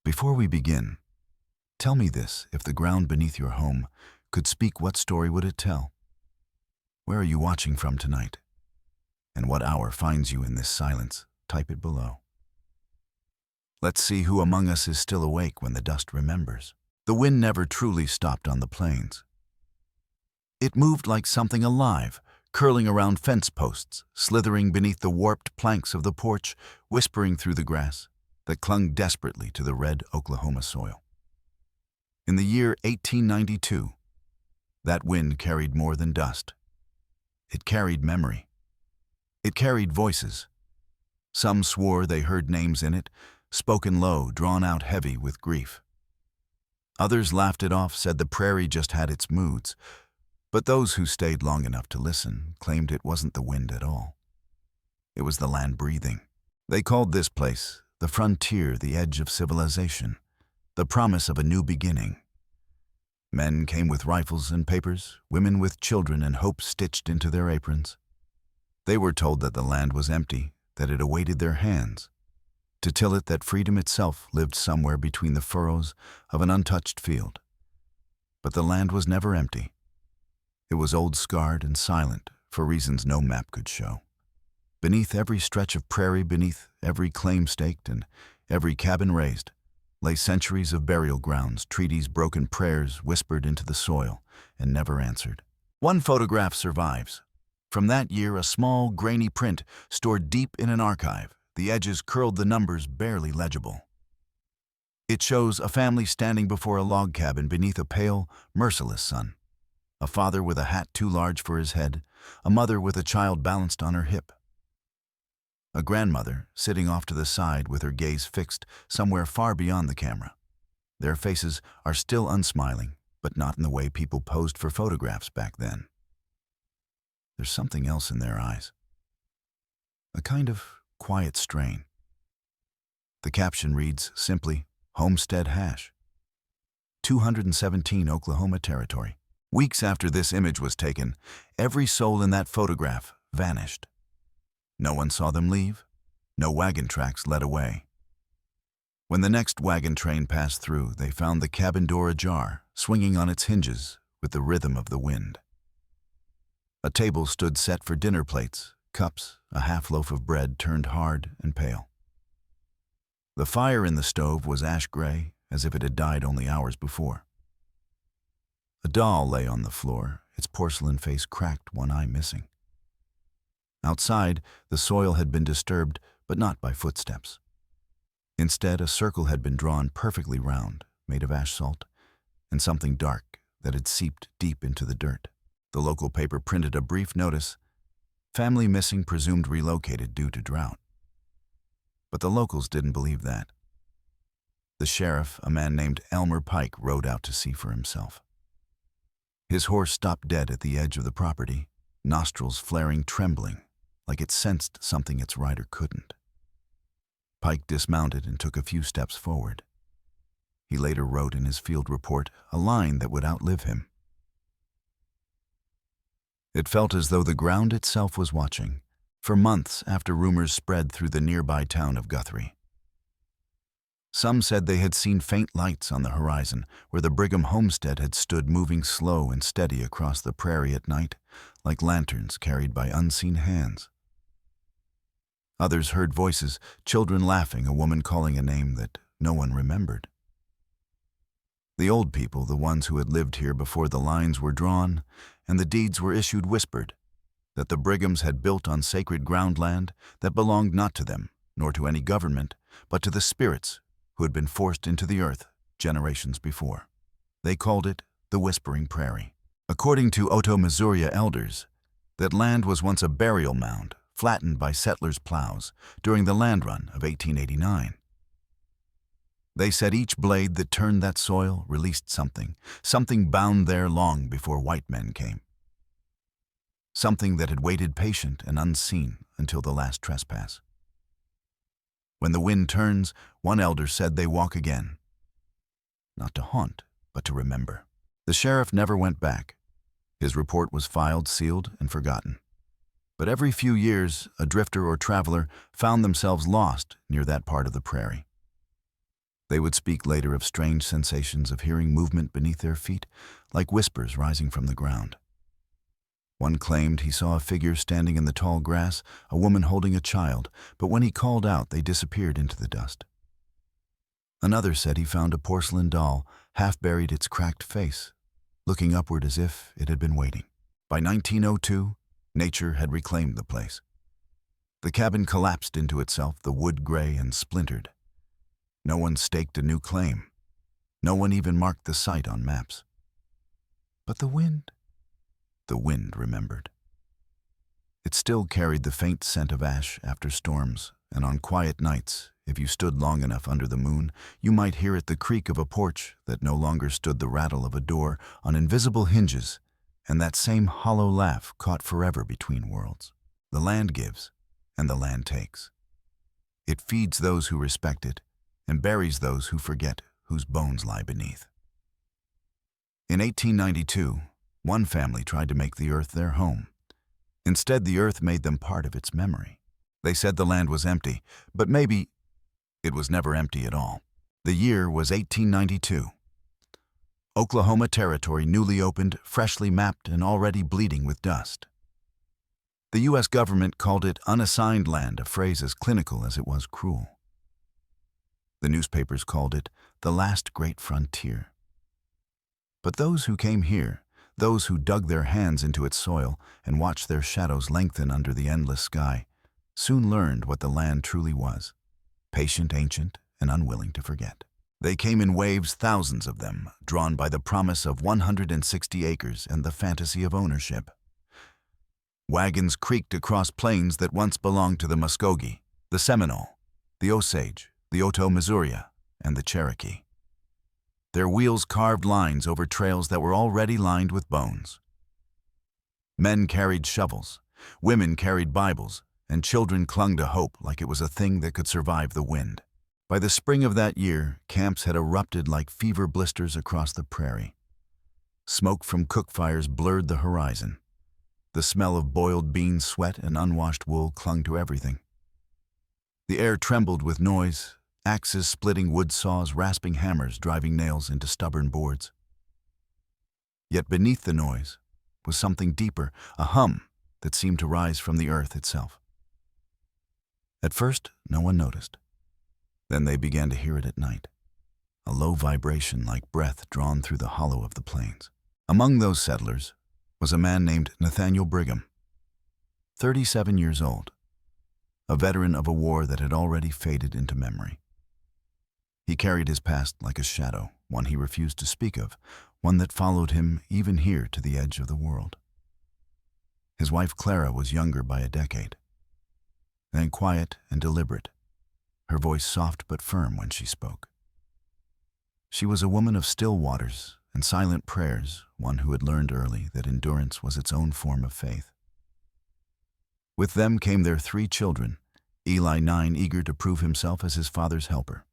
Before we begin, tell me this: if the ground beneath your home could speak, what story would it tell? Where are you watching from tonight? And what hour finds you in this silence? Type it below. Let's see who among us is still awake when the dust remembers. The wind never truly stopped on the plains. It moved like something alive, curling around fence posts, slithering beneath the warped planks of the porch, whispering through the grass that clung desperately to the red Oklahoma soil. In the year 1892, that wind carried more than dust. It carried memory. It carried voices. Some swore they heard names in it, spoken low, drawn out heavy with grief. Others laughed it off, said the prairie just had its moods. But those who stayed long enough to listen claimed it wasn't the wind at all. It was the land breathing. They called this place the frontier, the edge of civilization, the promise of a new beginning. Men came with rifles and papers, women with children and hope stitched into their aprons. They were told that the land was empty, that it awaited their hands. To till it, that freedom itself lived somewhere between the furrows of an untouched field. But the land was never empty. It was old, scarred, and silent, for reasons no map could show. Beneath every stretch of prairie, beneath every claim staked and every cabin raised, lay centuries of burial grounds, treaties, broken prayers whispered into the soil and never answered. One photograph survives. From that year, a small, grainy print stored deep in an archive, the edges curled, the numbers barely legible. It shows a family standing before a log cabin beneath a pale, merciless sun. A father with a hat too large for his head, a mother with a child balanced on her hip. A grandmother sitting off to the side with her gaze fixed somewhere far beyond the camera. Their faces are still unsmiling, but not in the way people posed for photographs back then. There's something else in their eyes. A kind of quiet strain. The caption reads simply, Homestead hash. 217 Oklahoma Territory. Weeks after this image was taken, every soul in that photograph vanished. No one saw them leave. No wagon tracks led away. When the next wagon train passed through, they found the cabin door ajar, swinging on its hinges with the rhythm of the wind. A table stood set for dinner plates, cups, a half loaf of bread turned hard and pale. The fire in the stove was ash gray, as if it had died only hours before. A doll lay on the floor, its porcelain face cracked, one eye missing. Outside, the soil had been disturbed, but not by footsteps. Instead, a circle had been drawn perfectly round, made of ash salt, and something dark that had seeped deep into the dirt. The local paper printed a brief notice: family missing, presumed relocated due to drought. But the locals didn't believe that. The sheriff, a man named Elmer Pike, rode out to see for himself. His horse stopped dead at the edge of the property, nostrils flaring, trembling, like it sensed something its rider couldn't. Pike dismounted and took a few steps forward. He later wrote in his field report a line that would outlive him. It felt as though the ground itself was watching, for months after rumors spread through the nearby town of Guthrie. Some said they had seen faint lights on the horizon where the Brigham homestead had stood, moving slow and steady across the prairie at night, like lanterns carried by unseen hands. Others heard voices, children laughing, a woman calling a name that no one remembered. The old people, the ones who had lived here before the lines were drawn and the deeds were issued, whispered that the Brighams had built on sacred ground land that belonged not to them, nor to any government, but to the spirits who had been forced into the earth generations before. They called it the Whispering Prairie. According to Missouri elders, that land was once a burial mound flattened by settlers' plows during the land run of 1889. They said each blade that turned that soil released something bound there long before white men came. Something that had waited patient and unseen until the last trespass. When the wind turns, one elder said, they walk again. Not to haunt, but to remember. The sheriff never went back. His report was filed, sealed, and forgotten. But every few years, a drifter or traveler found themselves lost near that part of the prairie. They would speak later of strange sensations of hearing movement beneath their feet, like whispers rising from the ground. One claimed he saw a figure standing in the tall grass, a woman holding a child, but when he called out, they disappeared into the dust. Another said he found a porcelain doll, half buried its cracked face, looking upward as if it had been waiting. By 1902, nature had reclaimed the place. The cabin collapsed into itself, the wood gray and splintered. No one staked a new claim. No one even marked the site on maps. But the wind remembered. It still carried the faint scent of ash after storms, and on quiet nights, if you stood long enough under the moon, you might hear it the creak of a porch that no longer stood the rattle of a door on invisible hinges, and that same hollow laugh caught forever between worlds. The land gives, and the land takes. It feeds those who respect it, and buries those who forget whose bones lie beneath. In 1892, one family tried to make the earth their home. Instead, the earth made them part of its memory. They said the land was empty, but maybe it was never empty at all. The year was 1892. Oklahoma Territory, newly opened, freshly mapped, and already bleeding with dust. The U.S. government called it unassigned land, a phrase as clinical as it was cruel. The newspapers called it the last great frontier. But those who came here, those who dug their hands into its soil and watched their shadows lengthen under the endless sky, soon learned what the land truly was, patient, ancient, and unwilling to forget. They came in waves, thousands of them, drawn by the promise of 160 acres and the fantasy of ownership. Wagons creaked across plains that once belonged to the Muskogee, the Seminole, the Osage, the Oto-Missouri, and the Cherokee. Their wheels carved lines over trails that were already lined with bones. Men carried shovels, women carried Bibles, and children clung to hope like it was a thing that could survive the wind. By the spring of that year, camps had erupted like fever blisters across the prairie. Smoke from cook fires blurred the horizon. The smell of boiled beans, sweat, and unwashed wool clung to everything. The air trembled with noise, axes splitting wood saws, rasping hammers driving nails into stubborn boards. Yet beneath the noise was something deeper, a hum that seemed to rise from the earth itself. At first, no one noticed. Then they began to hear it at night, a low vibration like breath drawn through the hollow of the plains. Among those settlers was a man named Nathaniel Brigham, 37 years old, a veteran of a war that had already faded into memory. He carried his past like a shadow, one he refused to speak of, one that followed him even here to the edge of the world. His wife Clara was younger by a decade, then quiet and deliberate, her voice soft but firm when she spoke. She was a woman of still waters and silent prayers, one who had learned early that endurance was its own form of faith. With them came their 3 children, Eli 9, eager to prove himself as his father's helper,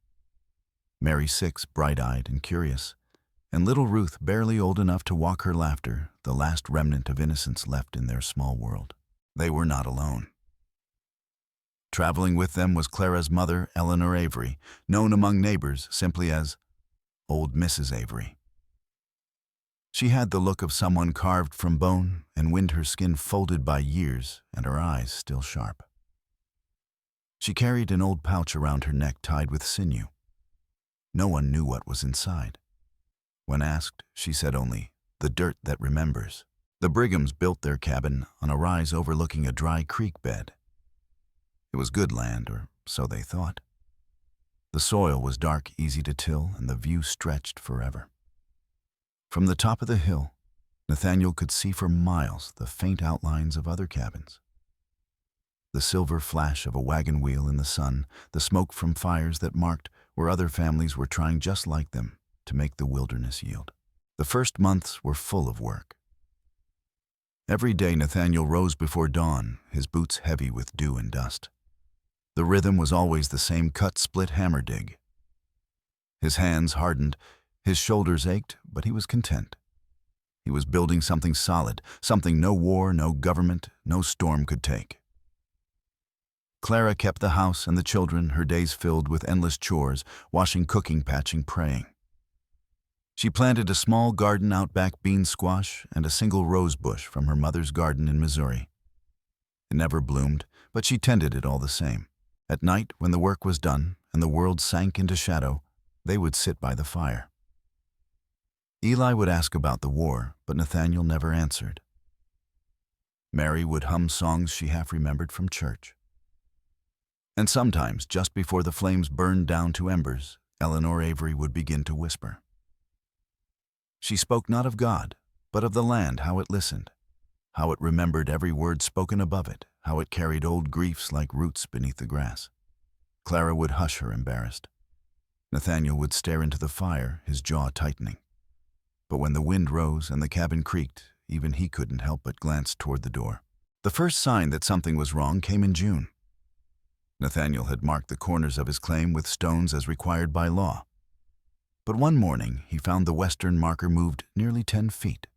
Mary 6, bright-eyed and curious, and little Ruth, barely old enough to walk her laughter, the last remnant of innocence left in their small world. They were not alone. Traveling with them was Clara's mother, Eleanor Avery, known among neighbors simply as Old Mrs. Avery. She had the look of someone carved from bone and her skin folded by years and her eyes still sharp. She carried an old pouch around her neck tied with sinew. No one knew what was inside. When asked, she said only, "The dirt that remembers." The Brighams built their cabin on a rise overlooking a dry creek bed. It was good land, or so they thought. The soil was dark, easy to till, and the view stretched forever. From the top of the hill, Nathaniel could see for miles the faint outlines of other cabins. The silver flash of a wagon wheel in the sun, the smoke from fires that marked where other families were trying just like them to make the wilderness yield. The first months were full of work. Every day Nathaniel rose before dawn, his boots heavy with dew and dust. The rhythm was always the same cut-split hammer dig. His hands hardened, his shoulders ached, but he was content. He was building something solid, something no war, no government, no storm could take. Clara kept the house and the children, her days filled with endless chores, washing, cooking, patching, praying. She planted a small garden out back, bean squash, and a single rose bush from her mother's garden in Missouri. It never bloomed, but she tended it all the same. At night, when the work was done and the world sank into shadow, they would sit by the fire. Eli would ask about the war, but Nathaniel never answered. Mary would hum songs she half remembered from church. And sometimes, just before the flames burned down to embers, Eleanor Avery would begin to whisper. She spoke not of God, but of the land, how it listened, how it remembered every word spoken above it, how it carried old griefs like roots beneath the grass. Clara would hush her, embarrassed. Nathaniel would stare into the fire, his jaw tightening. But when the wind rose and the cabin creaked, even he couldn't help but glance toward the door. The first sign that something was wrong came in June. Nathaniel had marked the corners of his claim with stones as required by law. But one morning, he found the western marker moved nearly 10 feet.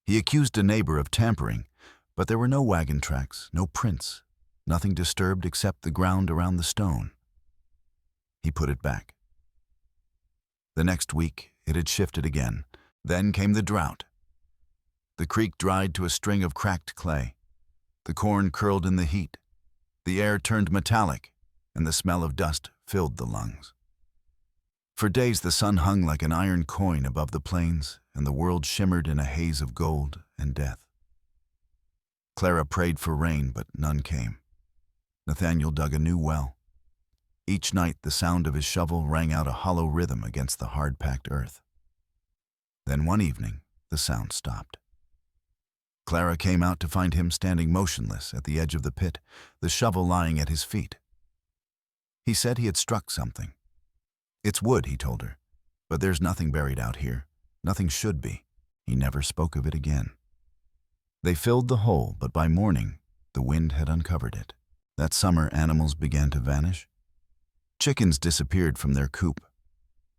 He accused a neighbor of tampering, but there were no wagon tracks, no prints, nothing disturbed except the ground around the stone. He put it back. The next week, it had shifted again. Then came the drought. The creek dried to a string of cracked clay. The corn curled in the heat. The air turned metallic, and the smell of dust filled the lungs. For days the sun hung like an iron coin above the plains, and the world shimmered in a haze of gold and death. Clara prayed for rain, but none came. Nathaniel dug a new well. Each night the sound of his shovel rang out a hollow rhythm against the hard-packed earth. Then one evening, the sound stopped. Clara came out to find him standing motionless at the edge of the pit, the shovel lying at his feet. He said he had struck something. It's wood, he told her, but there's nothing buried out here. Nothing should be. He never spoke of it again. They filled the hole, but by morning, the wind had uncovered it. That summer, animals began to vanish. Chickens disappeared from their coop.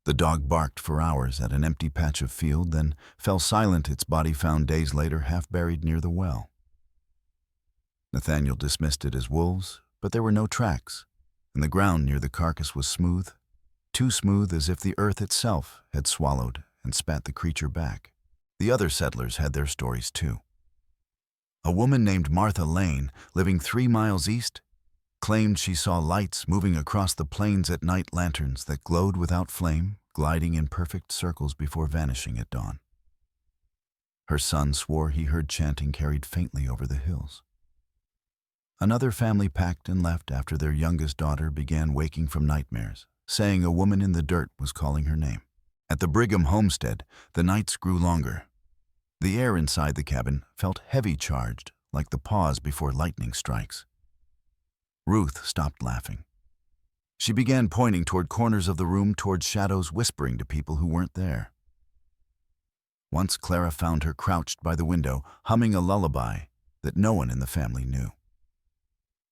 The dog barked for hours at an empty patch of field, then fell silent, its body found days later half buried near the well. Nathaniel dismissed it as wolves, but there were no tracks, and the ground near the carcass was smooth, too smooth as if the earth itself had swallowed and spat the creature back. The other settlers had their stories too. A woman named Martha Lane, living 3 miles east, claimed she saw lights moving across the plains at night, lanterns that glowed without flame, gliding in perfect circles before vanishing at dawn. Her son swore he heard chanting carried faintly over the hills. Another family packed and left after their youngest daughter began waking from nightmares, saying a woman in the dirt was calling her name. At the Brigham homestead, the nights grew longer. The air inside the cabin felt heavy-charged, like the pause before lightning strikes. Ruth stopped laughing. She began pointing toward corners of the room, toward shadows, whispering to people who weren't there. Once Clara found her crouched by the window, humming a lullaby that no one in the family knew.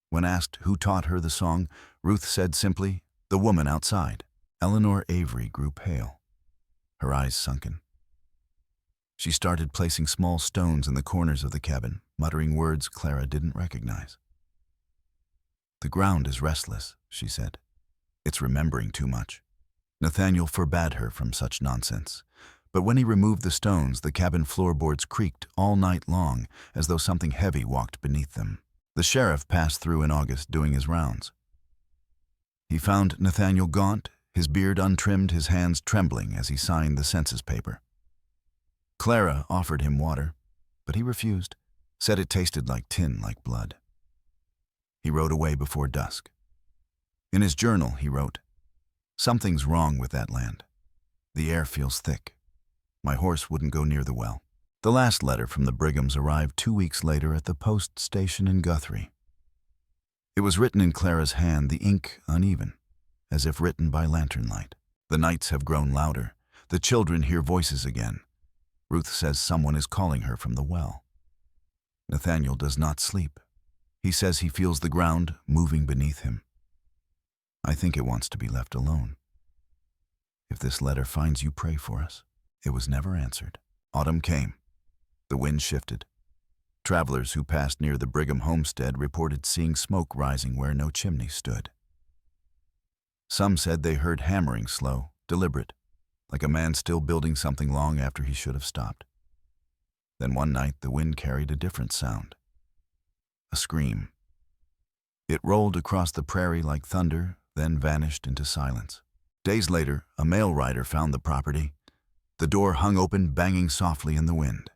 When asked who taught her the song, Ruth said simply, "The woman outside." Eleanor Avery grew pale, her eyes sunken. She started placing small stones in the corners of the cabin, muttering words Clara didn't recognize. "The ground is restless," she said. "It's remembering too much." Nathaniel forbade her from such nonsense, but when he removed the stones, the cabin floorboards creaked all night long, as though something heavy walked beneath them. The sheriff passed through in August, doing his rounds. He found Nathaniel gaunt, his beard untrimmed, his hands trembling as he signed the census paper. Clara offered him water, but he refused, said it tasted like tin, like blood. He rode away before dusk. In his journal, he wrote, "Something's wrong with that land. The air feels thick. My horse wouldn't go near the well." The last letter from the Brighams arrived 2 weeks later at the post station in Guthrie. It was written in Clara's hand, the ink uneven, as if written by lantern light. "The nights have grown louder. The children hear voices again. Ruth says someone is calling her from the well. Nathaniel does not sleep. He says he feels the ground moving beneath him. I think it wants to be left alone. If this letter finds you, pray for us." It was never answered. Autumn came. The wind shifted. Travelers who passed near the Brigham homestead reported seeing smoke rising where no chimney stood. Some said they heard hammering slow, deliberate, like a man still building something long after he should have stopped. Then one night the wind carried a different sound. A scream. It rolled across the prairie like thunder, then vanished into silence. Days later, a mail rider found the property. The door hung open, banging softly in the wind.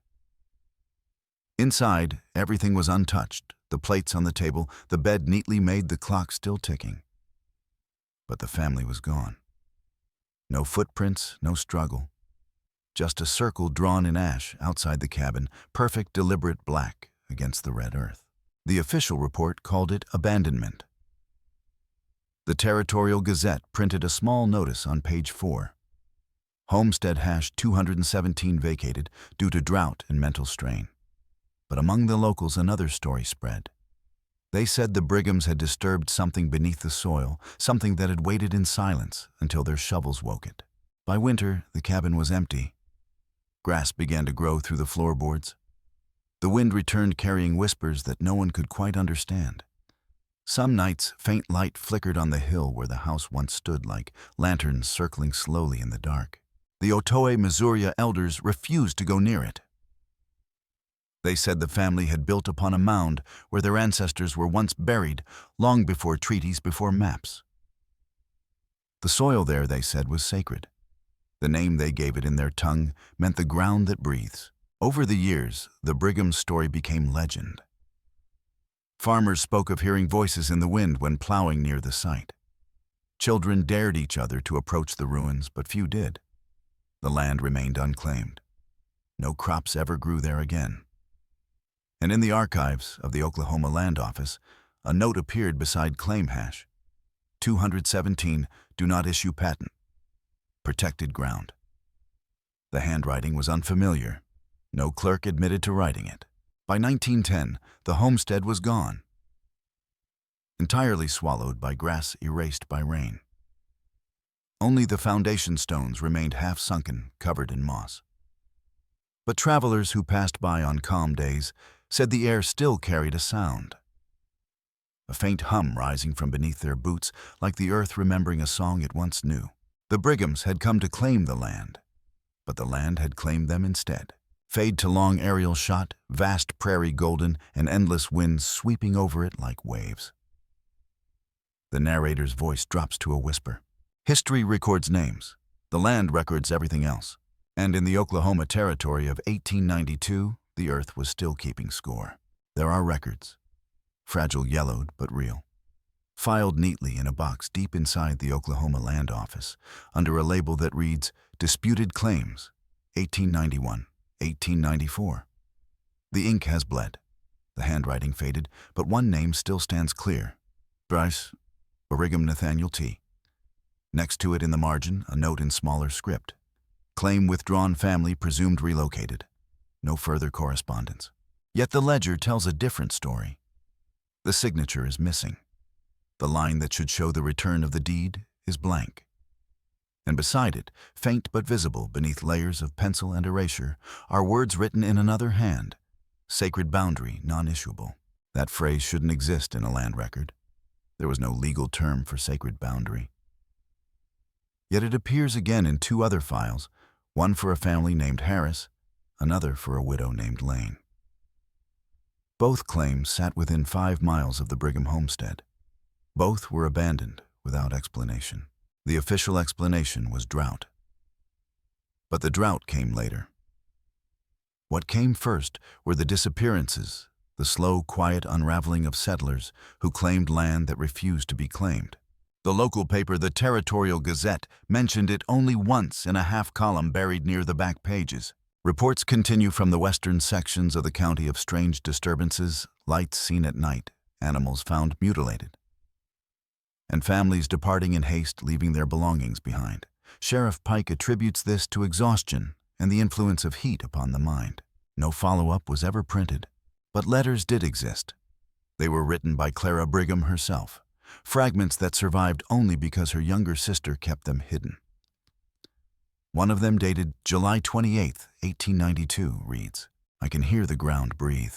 Inside, everything was untouched, the plates on the table, the bed neatly made, the clock still ticking. But the family was gone. No footprints, no struggle. Just a circle drawn in ash outside the cabin, perfect, deliberate black against the red earth. The official report called it abandonment. The Territorial Gazette printed a small notice on page 4. Homestead hash 217 vacated due to drought and mental strain. But among the locals another story spread. They said the Brighams had disturbed something beneath the soil, something that had waited in silence until their shovels woke it. By winter, the cabin was empty. Grass began to grow through the floorboards. The wind returned carrying whispers that no one could quite understand. Some nights, faint light flickered on the hill where the house once stood, like lanterns circling slowly in the dark. The Otoe, Missouri elders refused to go near it. They said the family had built upon a mound where their ancestors were once buried, long before treaties, before maps. The soil there, they said, was sacred. The name they gave it in their tongue meant the ground that breathes. Over the years, the Brigham story became legend. Farmers spoke of hearing voices in the wind when plowing near the site. Children dared each other to approach the ruins, but few did. The land remained unclaimed. No crops ever grew there again. And in the archives of the Oklahoma Land Office, a note appeared beside claim hash 217, do not issue patent. Protected ground. The handwriting was unfamiliar. No clerk admitted to writing it. By 1910, the homestead was gone, entirely swallowed by grass erased by rain. Only the foundation stones remained half-sunken, covered in moss. But travelers who passed by on calm days said the air still carried a sound. A faint hum rising from beneath their boots, like the earth remembering a song it once knew. The Brighams had come to claim the land, but the land had claimed them instead. Fade to long aerial shot, vast prairie golden, and endless winds sweeping over it like waves. The narrator's voice drops to a whisper. History records names. The land records everything else. And in the Oklahoma Territory of 1892, the earth was still keeping score. There are records, fragile, yellowed, but real, filed neatly in a box deep inside the Oklahoma Land Office, under a label that reads, Disputed Claims, 1891, 1894. The ink has bled, the handwriting faded, but one name still stands clear. Bryce, Brigham Nathaniel T. Next to it in the margin, a note in smaller script. Claim withdrawn, family presumed relocated. No further correspondence. Yet the ledger tells a different story. The signature is missing. The line that should show the return of the deed is blank. And beside it, faint but visible beneath layers of pencil and erasure, are words written in another hand. Sacred boundary, non-issuable. That phrase shouldn't exist in a land record. There was no legal term for sacred boundary. Yet it appears again in two other files, one for a family named Harris, another for a widow named Lane. Both claims sat within 5 miles of the Brigham homestead. Both were abandoned without explanation. The official explanation was drought. But the drought came later. What came first were the disappearances, the slow, quiet unraveling of settlers who claimed land that refused to be claimed. The local paper, the Territorial Gazette, mentioned it only once in a half-column buried near the back pages. Reports continue from the western sections of the county of strange disturbances, lights seen at night, animals found mutilated, and families departing in haste, leaving their belongings behind. Sheriff Pike attributes this to exhaustion and the influence of heat upon the mind. No follow-up was ever printed, but letters did exist. They were written by Clara Brigham herself, fragments that survived only because her younger sister kept them hidden. One of them, dated July 28, 1892, reads, I can hear the ground breathe.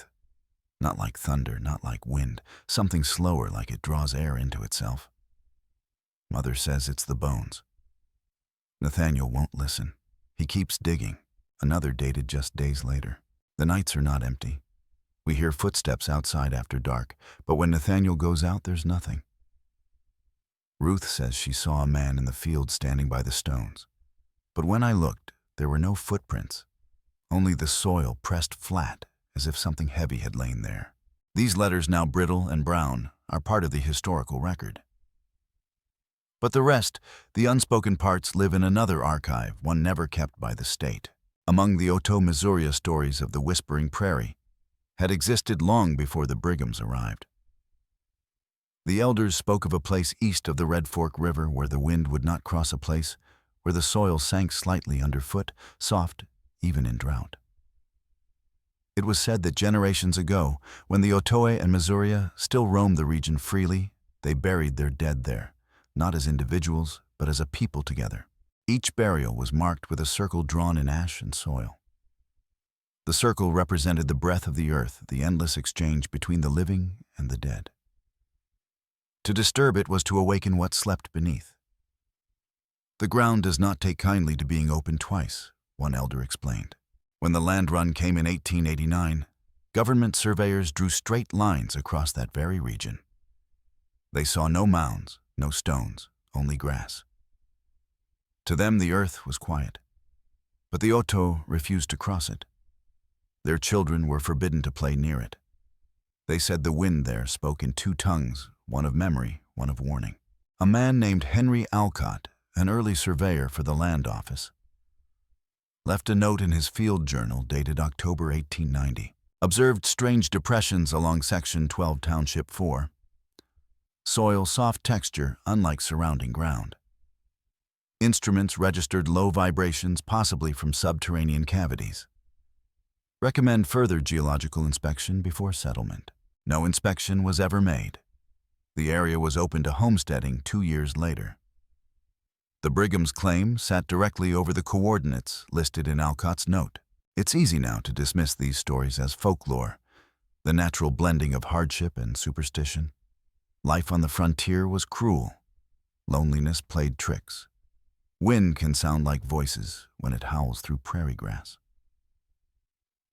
Not like thunder, not like wind, something slower like it draws air into itself. Mother says it's the bones. Nathaniel won't listen. He keeps digging. Another dated just days later. The nights are not empty. We hear footsteps outside after dark, but when Nathaniel goes out, there's nothing. Ruth says she saw a man in the field standing by the stones. But when I looked, there were no footprints, only the soil pressed flat as if something heavy had lain there. These letters, now brittle and brown, are part of the historical record. But the rest, the unspoken parts, live in another archive, one never kept by the state. Among the Otoe, Missouri stories of the Whispering Prairie had existed long before the Brighams arrived. The elders spoke of a place east of the Red Fork River where the wind would not cross, a place where the soil sank slightly underfoot, soft even in drought. It was said that generations ago, when the Otoe and Missouri still roamed the region freely, they buried their dead there, not as individuals, but as a people together. Each burial was marked with a circle drawn in ash and soil. The circle represented the breath of the earth, the endless exchange between the living and the dead. To disturb it was to awaken what slept beneath. The ground does not take kindly to being opened twice, one elder explained. When the land run came in 1889, government surveyors drew straight lines across that very region. They saw no mounds, no stones, only grass. To them the earth was quiet, but the Otoe refused to cross it. Their children were forbidden to play near it. They said the wind there spoke in two tongues, one of memory, one of warning. A man named Henry Alcott, an early surveyor for the land office, left a note in his field journal dated October 1890. Observed strange depressions along Section 12, Township 4. Soil soft texture, unlike surrounding ground. Instruments registered low vibrations, possibly from subterranean cavities. Recommend further geological inspection before settlement. No inspection was ever made. The area was open to homesteading 2 years later. The Brighams' claim sat directly over the coordinates listed in Alcott's note. It's easy now to dismiss these stories as folklore, the natural blending of hardship and superstition. Life on the frontier was cruel. Loneliness played tricks. Wind can sound like voices when it howls through prairie grass.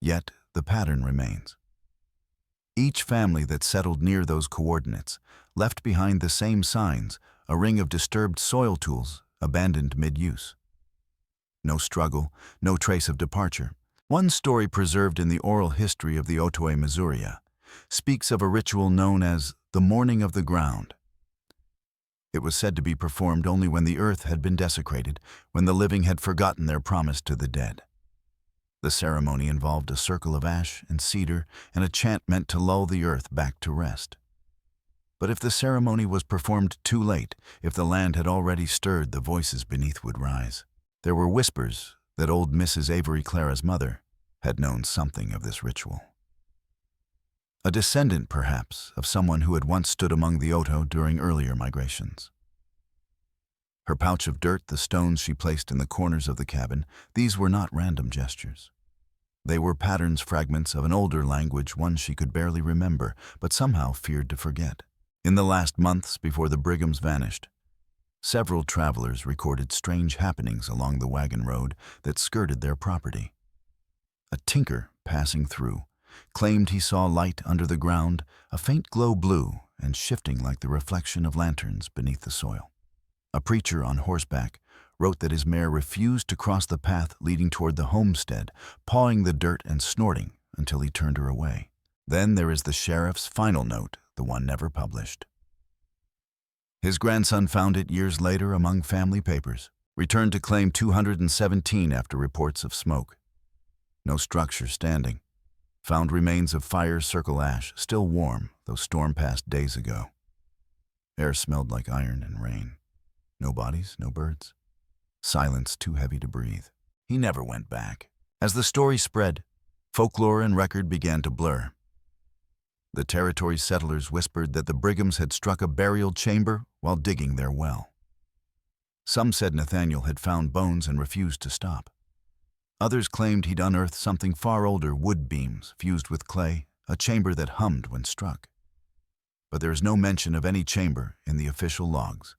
Yet the pattern remains. Each family that settled near those coordinates left behind the same signs, a ring of disturbed soil tools abandoned mid-use. No struggle, no trace of departure. One story preserved in the oral history of the Otoe, Missouri, speaks of a ritual known as the Mourning of the Ground. It was said to be performed only when the earth had been desecrated, when the living had forgotten their promise to the dead. The ceremony involved a circle of ash and cedar and a chant meant to lull the earth back to rest. But if the ceremony was performed too late, if the land had already stirred, the voices beneath would rise. There were whispers that old Mrs. Avery Clara's mother had known something of this ritual. A descendant, perhaps, of someone who had once stood among the Otoe during earlier migrations. Her pouch of dirt, the stones she placed in the corners of the cabin, these were not random gestures. They were patterns, fragments of an older language, one she could barely remember, but somehow feared to forget. In the last months before the Brighams vanished, several travelers recorded strange happenings along the wagon road that skirted their property. A tinker passing through claimed he saw light under the ground, a faint glow blue and shifting like the reflection of lanterns beneath the soil. A preacher on horseback wrote that his mare refused to cross the path leading toward the homestead, pawing the dirt and snorting until he turned her away. Then there is the sheriff's final note, the one never published. His grandson found it years later among family papers, returned to claim 217 after reports of smoke. No structure standing. Found remains of fire circle ash, still warm, though storm passed days ago. Air smelled like iron and rain. No bodies, no birds. Silence too heavy to breathe. He never went back. As the story spread, folklore and record began to blur. The territory settlers whispered that the Brighams had struck a burial chamber while digging their well. Some said Nathaniel had found bones and refused to stop. Others claimed he'd unearthed something far older, wood beams fused with clay a chamber that hummed when struck. But there is no mention of any chamber in the official logs.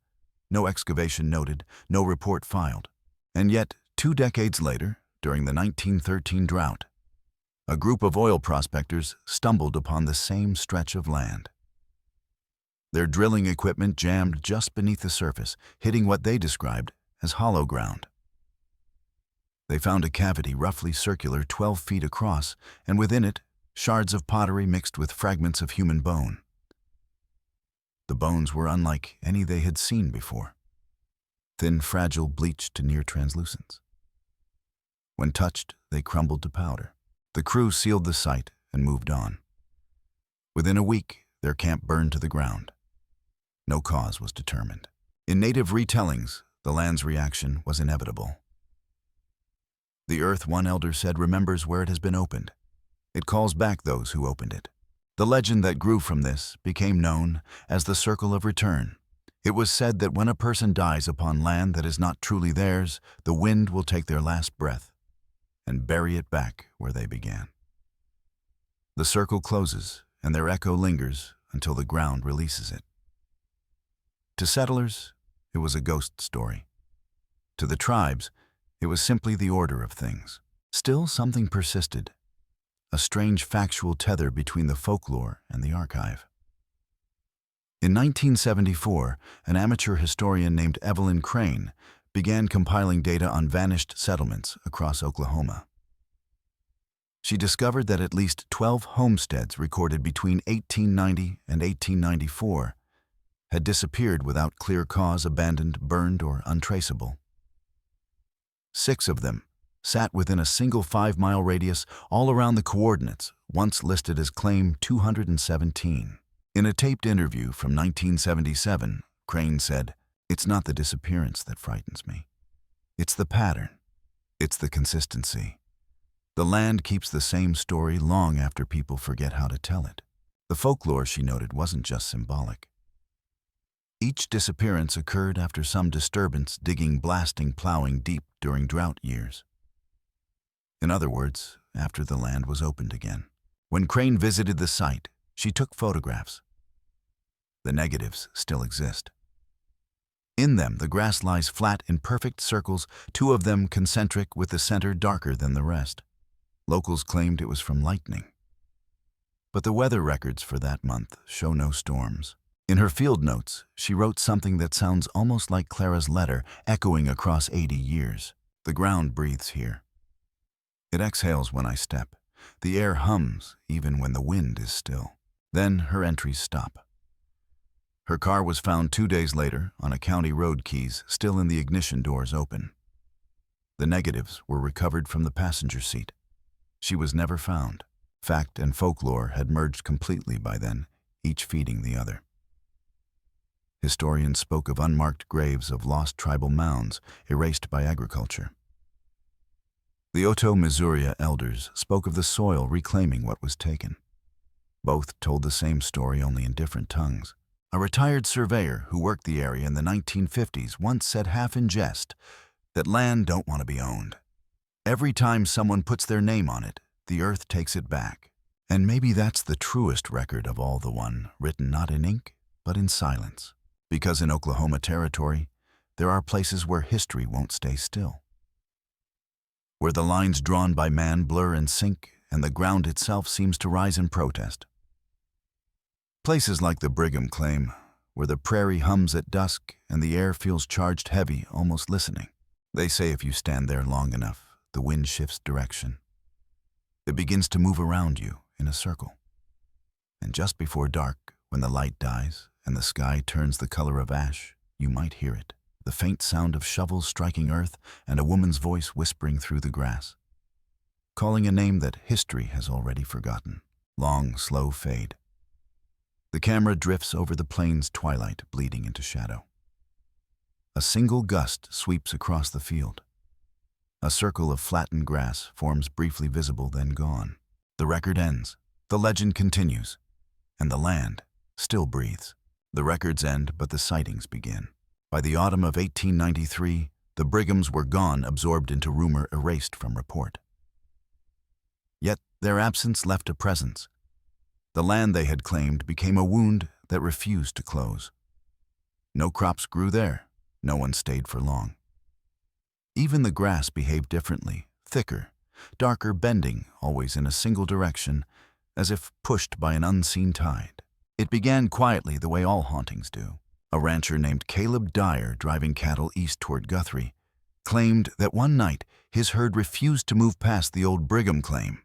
No excavation noted, no report filed. And yet, 2 decades later, during the 1913 drought, a group of oil prospectors stumbled upon the same stretch of land. Their drilling equipment jammed just beneath the surface, hitting what they described as hollow ground. They found a cavity roughly circular 12 feet across, and within it, shards of pottery mixed with fragments of human bone. The bones were unlike any they had seen before. Thin, fragile, bleached to near translucence. When touched, they crumbled to powder. The crew sealed the site and moved on. Within a week, their camp burned to the ground. No cause was determined. In native retellings, the land's reaction was inevitable. The earth, one elder said, remembers where it has been opened. It calls back those who opened it. The legend that grew from this became known as the Circle of Return. It was said that when a person dies upon land that is not truly theirs, the wind will take their last breath and bury it back where they began. The circle closes, and their echo lingers until the ground releases it. To settlers, it was a ghost story. To the tribes, it was simply the order of things. Still, something persisted, a strange factual tether between the folklore and the archive. In 1974, an amateur historian named Evelyn Crane began compiling data on vanished settlements across Oklahoma. She discovered that at least 12 homesteads recorded between 1890 and 1894 had disappeared without clear cause, abandoned, burned, or untraceable. 6 of them sat within a single 5-mile radius all around the coordinates once listed as Claim 217. In a taped interview from 1977, Crane said, "It's not the disappearance that frightens me. It's the pattern. It's the consistency. The land keeps the same story long after people forget how to tell it." The folklore, she noted, wasn't just symbolic. Each disappearance occurred after some disturbance, digging, blasting, plowing deep during drought years. In other words, after the land was opened again. When Crane visited the site, she took photographs. The negatives still exist. In them, the grass lies flat in perfect circles, 2 of them concentric with the center darker than the rest. Locals claimed it was from lightning. But the weather records for that month show no storms. In her field notes, she wrote something that sounds almost like Clara's letter, echoing across 80 years. The ground breathes here. It exhales when I step. The air hums even when the wind is still. Then her entries stop. Her car was found 2 days later on a county road, keys still in the ignition doors open. The negatives were recovered from the passenger seat. She was never found. Fact and folklore had merged completely by then, each feeding the other. Historians spoke of unmarked graves of lost tribal mounds erased by agriculture. The Oto-Missouri elders spoke of the soil reclaiming what was taken. Both told the same story, only in different tongues. A retired surveyor who worked the area in the 1950s once said, half in jest, that land don't want to be owned. Every time someone puts their name on it, the earth takes it back. And maybe that's the truest record of all, the one written not in ink, but in silence. Because in Oklahoma Territory, there are places where history won't stay still. Where the lines drawn by man blur and sink, and the ground itself seems to rise in protest. Places like the Brigham Claim, where the prairie hums at dusk and the air feels charged heavy, almost listening. They say if you stand there long enough, the wind shifts direction. It begins to move around you in a circle. And just before dark, when the light dies and the sky turns the color of ash, you might hear it. The faint sound of shovels striking earth and a woman's voice whispering through the grass, calling a name that history has already forgotten. Long, slow fade. The camera drifts over the plain's twilight, bleeding into shadow. A single gust sweeps across the field. A circle of flattened grass forms, briefly visible, then gone. The record ends. The legend continues. And the land still breathes. The records end, but the sightings begin. By the autumn of 1893, the Brighams were gone, absorbed into rumor, erased from report. Yet their absence left a presence, The land they had claimed became a wound that refused to close. No crops grew there. No one stayed for long. Even the grass behaved differently, thicker, darker, bending, always in a single direction, as if pushed by an unseen tide. It began quietly the way all hauntings do. A rancher named Caleb Dyer, driving cattle east toward Guthrie, claimed that one night his herd refused to move past the old Brigham claim.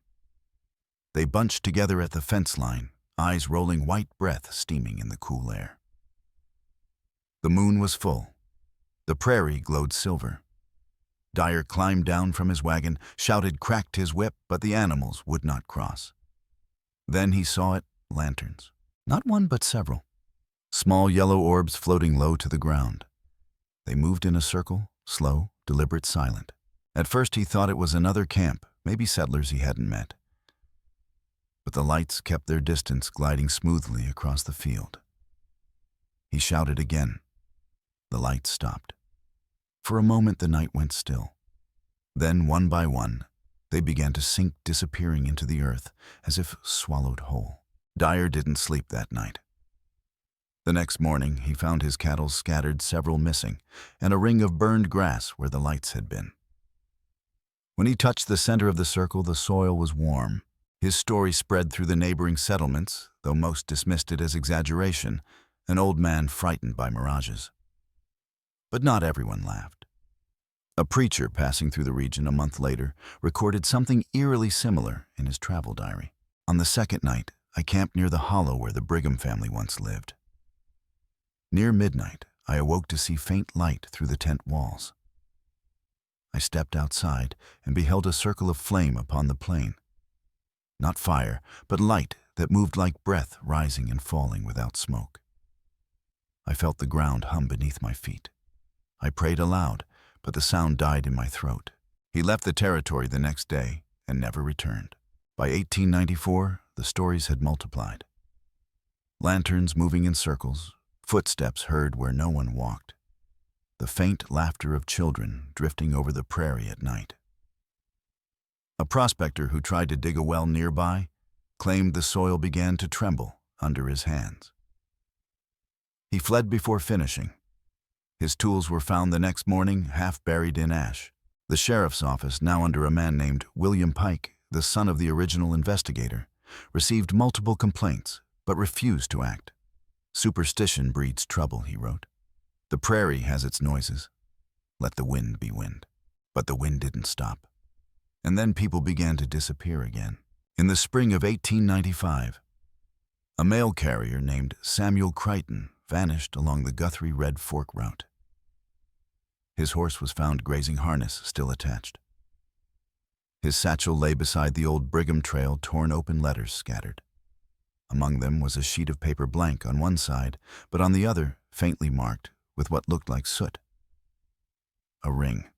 They bunched together at the fence line, eyes rolling, white breath steaming in the cool air. The moon was full. The prairie glowed silver. Dyer climbed down from his wagon, shouted, cracked his whip, but the animals would not cross. Then he saw it, lanterns. Not one, but several. Small yellow orbs floating low to the ground. They moved in a circle, slow, deliberate, silent. At first he thought it was another camp, maybe settlers he hadn't met. But the lights kept their distance, gliding smoothly across the field. He shouted again. The lights stopped. For a moment the night went still. Then, one by one, they began to sink, disappearing into the earth, as if swallowed whole. Dyer didn't sleep that night. The next morning he found his cattle scattered, several missing, and a ring of burned grass where the lights had been. When he touched the center of the circle, the soil was warm. His story spread through the neighboring settlements, though most dismissed it as exaggeration, an old man frightened by mirages. But not everyone laughed. A preacher passing through the region a month later recorded something eerily similar in his travel diary. On the second night, I camped near the hollow where the Brigham family once lived. Near midnight, I awoke to see faint light through the tent walls. I stepped outside and beheld a circle of flame upon the plain. Not fire, but light that moved like breath, rising and falling without smoke. I felt the ground hum beneath my feet. I prayed aloud, but the sound died in my throat. He left the territory the next day and never returned. By 1894, the stories had multiplied. Lanterns moving in circles, footsteps heard where no one walked, the faint laughter of children drifting over the prairie at night. A prospector who tried to dig a well nearby claimed the soil began to tremble under his hands. He fled before finishing. His tools were found the next morning, half buried in ash. The sheriff's office, now under a man named William Pike, the son of the original investigator, received multiple complaints, but refused to act. "Superstition breeds trouble," he wrote. "The prairie has its noises. Let the wind be wind." But the wind didn't stop. And then people began to disappear again. In the spring of 1895, a mail carrier named Samuel Crichton vanished along the Guthrie Red Fork route. His horse was found grazing, harness still attached. His satchel lay beside the old Brigham trail, torn open, letters scattered. Among them was a sheet of paper, blank on one side, but on the other, faintly marked with what looked like soot. A ring,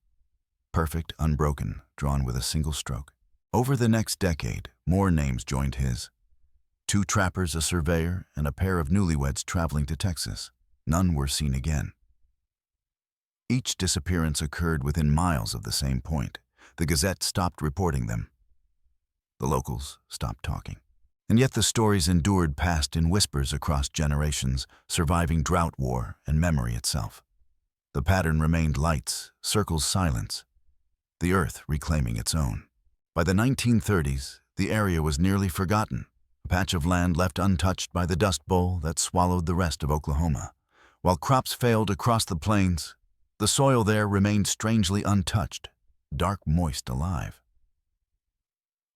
perfect, unbroken, drawn with a single stroke. Over the next decade, more names joined his. 2 trappers, a surveyor, and a pair of newlyweds traveling to Texas. None were seen again. Each disappearance occurred within miles of the same point. The Gazette stopped reporting them. The locals stopped talking. And yet the stories endured, passed in whispers across generations, surviving drought, war, and memory itself. The pattern remained: lights, circles, silence, the earth reclaiming its own. By the 1930s, the area was nearly forgotten, a patch of land left untouched by the Dust Bowl that swallowed the rest of Oklahoma. While crops failed across the plains, the soil there remained strangely untouched, dark, moist, alive.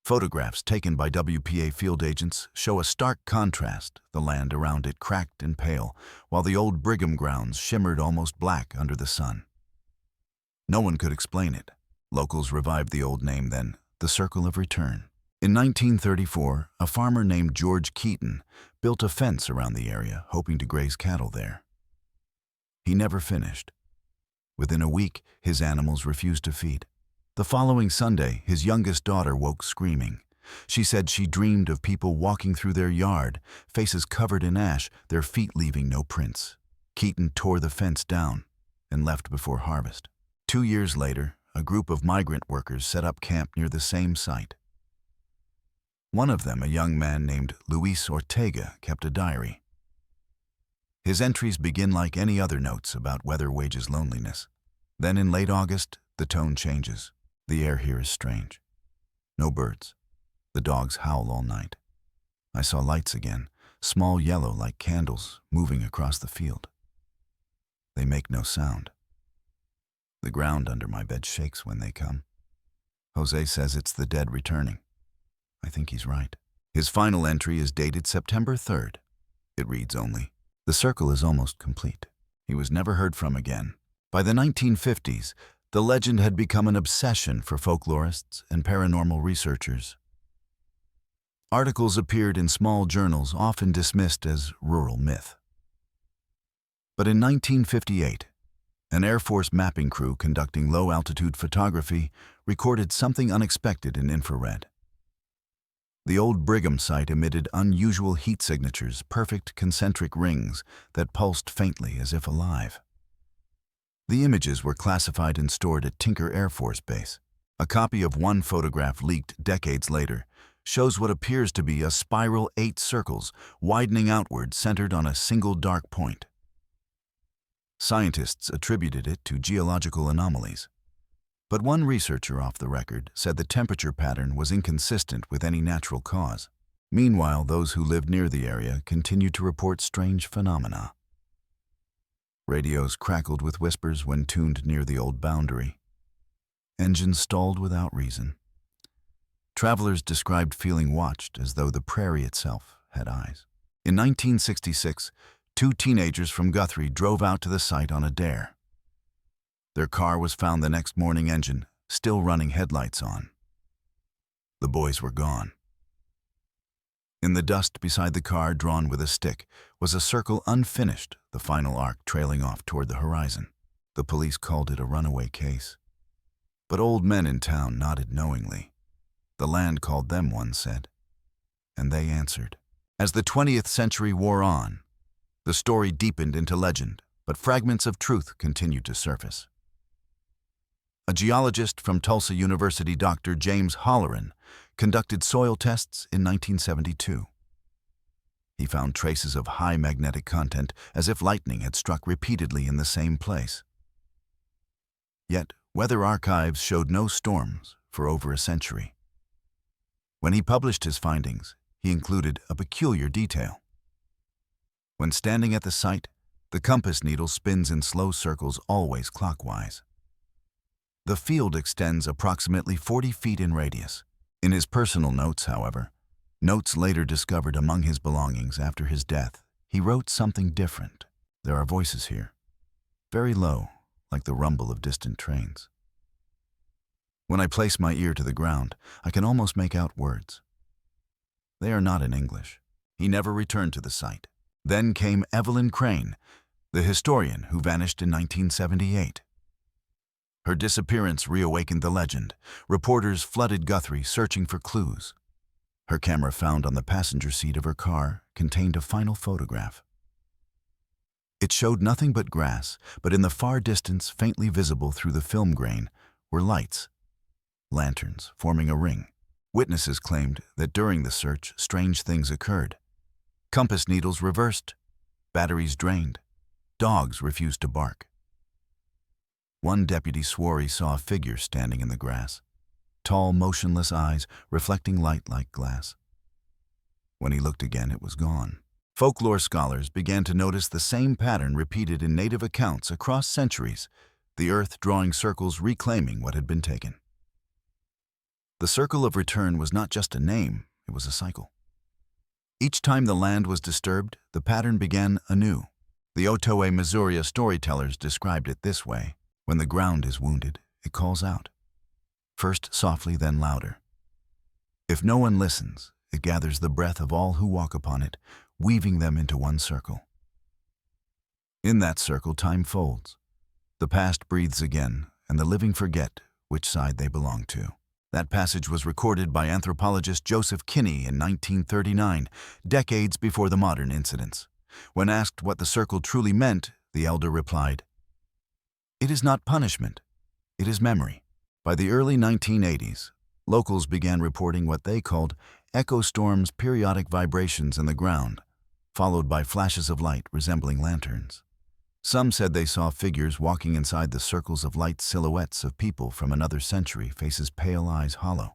Photographs taken by WPA field agents show a stark contrast, the land around it cracked and pale, while the old Brigham grounds shimmered almost black under the sun. No one could explain it. Locals revived the old name then, the Circle of Return. In 1934, a farmer named George Keaton built a fence around the area, hoping to graze cattle there. He never finished. Within a week, his animals refused to feed. The following Sunday, his youngest daughter woke screaming. She said she dreamed of people walking through their yard, faces covered in ash, their feet leaving no prints. Keaton tore the fence down and left before harvest. 2 years later, a group of migrant workers set up camp near the same site. One of them, a young man named Luis Ortega, kept a diary. His entries begin like any other notes about weather, wages, loneliness. Then in late August, the tone changes. The air here is strange. No birds. The dogs howl all night. I saw lights again, small yellow like candles, moving across the field. They make no sound. The ground under my bed shakes when they come. Jose says it's the dead returning. I think he's right. His final entry is dated September 3rd. It reads only, "The circle is almost complete." He was never heard from again. By the 1950s, the legend had become an obsession for folklorists and paranormal researchers. Articles appeared in small journals, often dismissed as rural myth. But in 1958, an Air Force mapping crew conducting low-altitude photography recorded something unexpected in infrared. The old Brigham site emitted unusual heat signatures, perfect concentric rings that pulsed faintly as if alive. The images were classified and stored at Tinker Air Force Base. A copy of one photograph leaked decades later shows what appears to be a spiral 8 circles, widening outward, centered on a single dark point. Scientists attributed it to geological anomalies. But one researcher off the record said the temperature pattern was inconsistent with any natural cause. Meanwhile, those who lived near the area continued to report strange phenomena. Radios crackled with whispers when tuned near the old boundary. Engines stalled without reason. Travelers described feeling watched, as though the prairie itself had eyes. In 1966, 2 teenagers from Guthrie drove out to the site on a dare. Their car was found the next morning, engine still running, headlights on. The boys were gone. In the dust beside the car, drawn with a stick, was a circle unfinished, the final arc trailing off toward the horizon. The police called it a runaway case. But old men in town nodded knowingly. The land called them, one said. And they answered. As the 20th century wore on, the story deepened into legend, but fragments of truth continued to surface. A geologist from Tulsa University, Dr. James Holleran, conducted soil tests in 1972. He found traces of high magnetic content, as if lightning had struck repeatedly in the same place. Yet, weather archives showed no storms for over a century. When he published his findings, he included a peculiar detail. When standing at the site, the compass needle spins in slow circles, always clockwise. The field extends approximately 40 feet in radius. In his personal notes, however, notes later discovered among his belongings after his death, he wrote something different. There are voices here, very low, like the rumble of distant trains. When I place my ear to the ground, I can almost make out words. They are not in English. He never returned to the site. Then came Evelyn Crane, the historian who vanished in 1978. Her disappearance reawakened the legend. Reporters flooded Guthrie searching for clues. Her camera, found on the passenger seat of her car, contained a final photograph. It showed nothing but grass, but in the far distance, faintly visible through the film grain, were lights, lanterns forming a ring. Witnesses claimed that during the search, strange things occurred. Compass needles reversed, batteries drained, dogs refused to bark. One deputy swore he saw a figure standing in the grass, tall, motionless eyes reflecting light like glass. When he looked again, it was gone. Folklore scholars began to notice the same pattern repeated in native accounts across centuries, the earth drawing circles, reclaiming what had been taken. The circle of return was not just a name, it was a cycle. Each time the land was disturbed, the pattern began anew. The Otoe, Missouri storytellers described it this way. When the ground is wounded, it calls out. First softly, then louder. If no one listens, it gathers the breath of all who walk upon it, weaving them into one circle. In that circle, time folds. The past breathes again, and the living forget which side they belong to. That passage was recorded by anthropologist Joseph Kinney in 1939, decades before the modern incidents. When asked what the circle truly meant, the elder replied, "It is not punishment, it is memory." By the early 1980s, locals began reporting what they called echo storms, periodic vibrations in the ground, followed by flashes of light resembling lanterns. Some said they saw figures walking inside the circles of light, silhouettes of people from another century, faces pale, eyes hollow.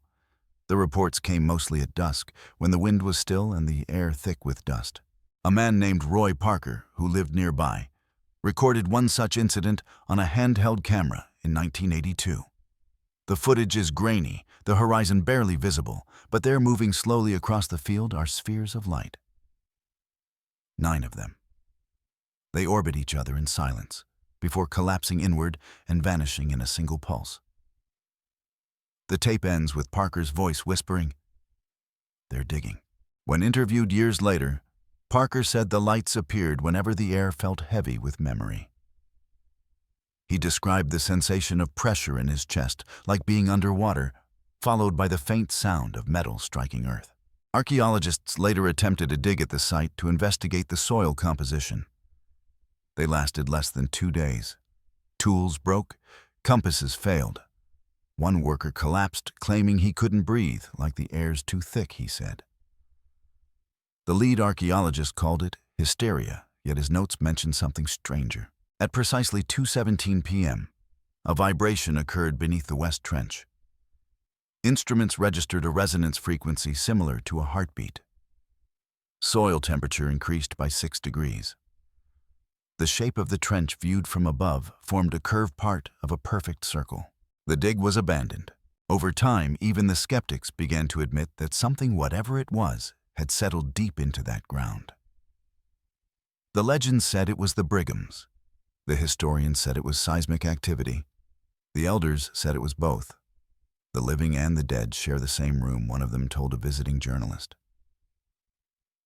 The reports came mostly at dusk, when the wind was still and the air thick with dust. A man named Roy Parker, who lived nearby, recorded one such incident on a handheld camera in 1982. The footage is grainy, the horizon barely visible, but there, moving slowly across the field, are spheres of light. 9 of them. They orbit each other in silence, before collapsing inward and vanishing in a single pulse. The tape ends with Parker's voice whispering, "They're digging." When interviewed years later, Parker said the lights appeared whenever the air felt heavy with memory. He described the sensation of pressure in his chest, like being underwater, followed by the faint sound of metal striking earth. Archaeologists later attempted a dig at the site to investigate the soil composition. They lasted less than 2 days. Tools broke, compasses failed. One worker collapsed, claiming he couldn't breathe, like the air's too thick, he said. The lead archaeologist called it hysteria, yet his notes mentioned something stranger. At precisely 2:17 p.m., a vibration occurred beneath the West Trench. Instruments registered a resonance frequency similar to a heartbeat. Soil temperature increased by 6 degrees. The shape of the trench viewed from above formed a curved part of a perfect circle. The dig was abandoned. Over time, even the skeptics began to admit that something, whatever it was, had settled deep into that ground. The legend said it was the Brighams. The historians said it was seismic activity. The elders said it was both. The living and the dead share the same room, one of them told a visiting journalist.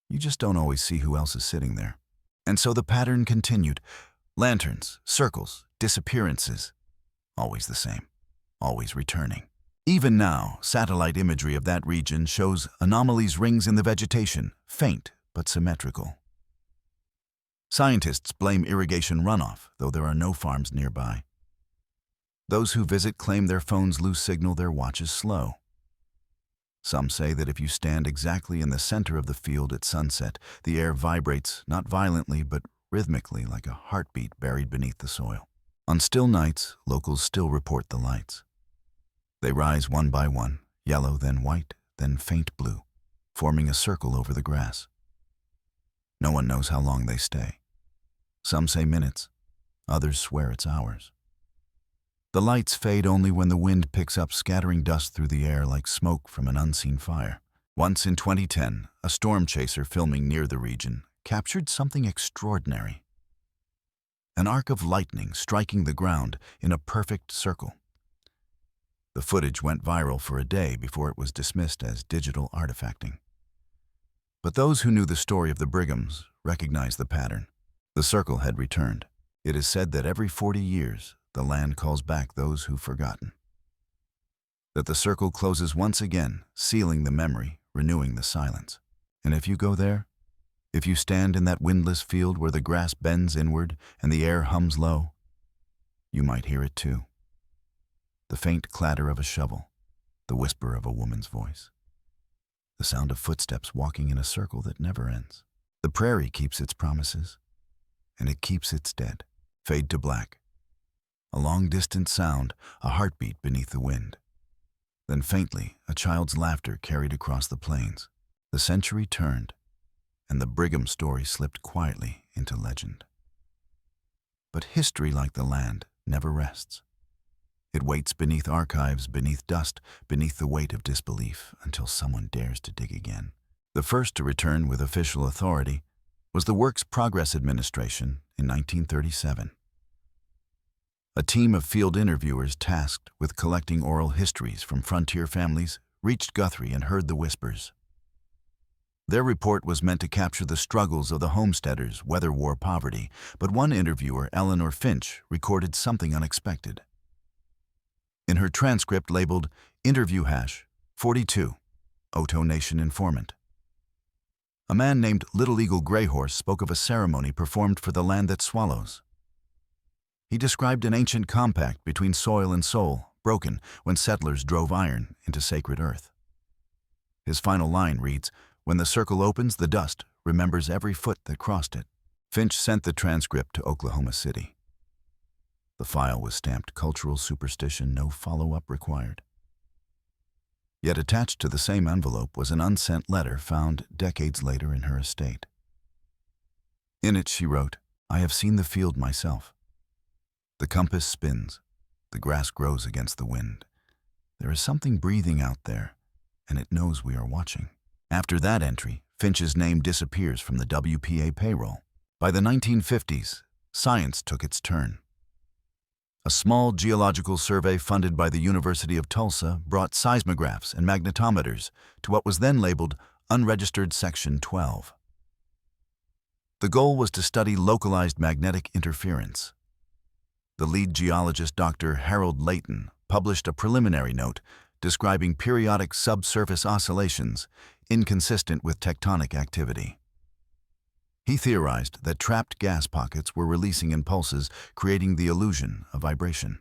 You just don't always see who else is sitting there. And so the pattern continued. Lanterns, circles, disappearances. Always the same. Always returning. Even now, satellite imagery of that region shows anomalies, rings in the vegetation, faint but symmetrical. Scientists blame irrigation runoff, though there are no farms nearby. Those who visit claim their phones lose signal, their watches slow. Some say that if you stand exactly in the center of the field at sunset, the air vibrates, not violently but rhythmically, like a heartbeat buried beneath the soil. On still nights, locals still report the lights. They rise one by one, yellow, then white, then faint blue, forming a circle over the grass. No one knows how long they stay. Some say minutes, others swear it's hours. The lights fade only when the wind picks up, scattering dust through the air like smoke from an unseen fire. Once in 2010, a storm chaser filming near the region captured something extraordinary. An arc of lightning striking the ground in a perfect circle. The footage went viral for a day before it was dismissed as digital artifacting. But those who knew the story of the Brighams recognized the pattern. The circle had returned. It is said that every 40 years, the land calls back those who've forgotten. That the circle closes once again, sealing the memory, renewing the silence. And if you go there, if you stand in that windless field where the grass bends inward and the air hums low, you might hear it too. The faint clatter of a shovel, the whisper of a woman's voice, the sound of footsteps walking in a circle that never ends. The prairie keeps its promises, and it keeps its dead. Fade to black. A long-distant sound, a heartbeat beneath the wind. Then faintly, a child's laughter carried across the plains. The century turned, and the Brigham story slipped quietly into legend. But history, like the land, never rests. It waits beneath archives, beneath dust, beneath the weight of disbelief, until someone dares to dig again. The first to return with official authority was the Works Progress Administration in 1937. A team of field interviewers tasked with collecting oral histories from frontier families reached Guthrie and heard the whispers. Their report was meant to capture the struggles of the homesteaders, weather war poverty, but one interviewer, Eleanor Finch, recorded something unexpected. In her transcript labeled Interview Hash 42, Oto Nation Informant, a man named Little Eagle Greyhorse spoke of a ceremony performed for the land that swallows. He described an ancient compact between soil and soul, broken when settlers drove iron into sacred earth. His final line reads, "When the circle opens, the dust remembers every foot that crossed it." Finch sent the transcript to Oklahoma City. The file was stamped cultural superstition, no follow-up required. Yet attached to the same envelope was an unsent letter found decades later in her estate. In it she wrote, "I have seen the field myself. The compass spins, the grass grows against the wind. There is something breathing out there, and it knows we are watching." After that entry, Finch's name disappears from the WPA payroll. By the 1950s, science took its turn. A small geological survey funded by the University of Tulsa brought seismographs and magnetometers to what was then labeled Unregistered Section 12. The goal was to study localized magnetic interference. The lead geologist, Dr. Harold Layton, published a preliminary note describing periodic subsurface oscillations inconsistent with tectonic activity. He theorized that trapped gas pockets were releasing impulses, creating the illusion of vibration.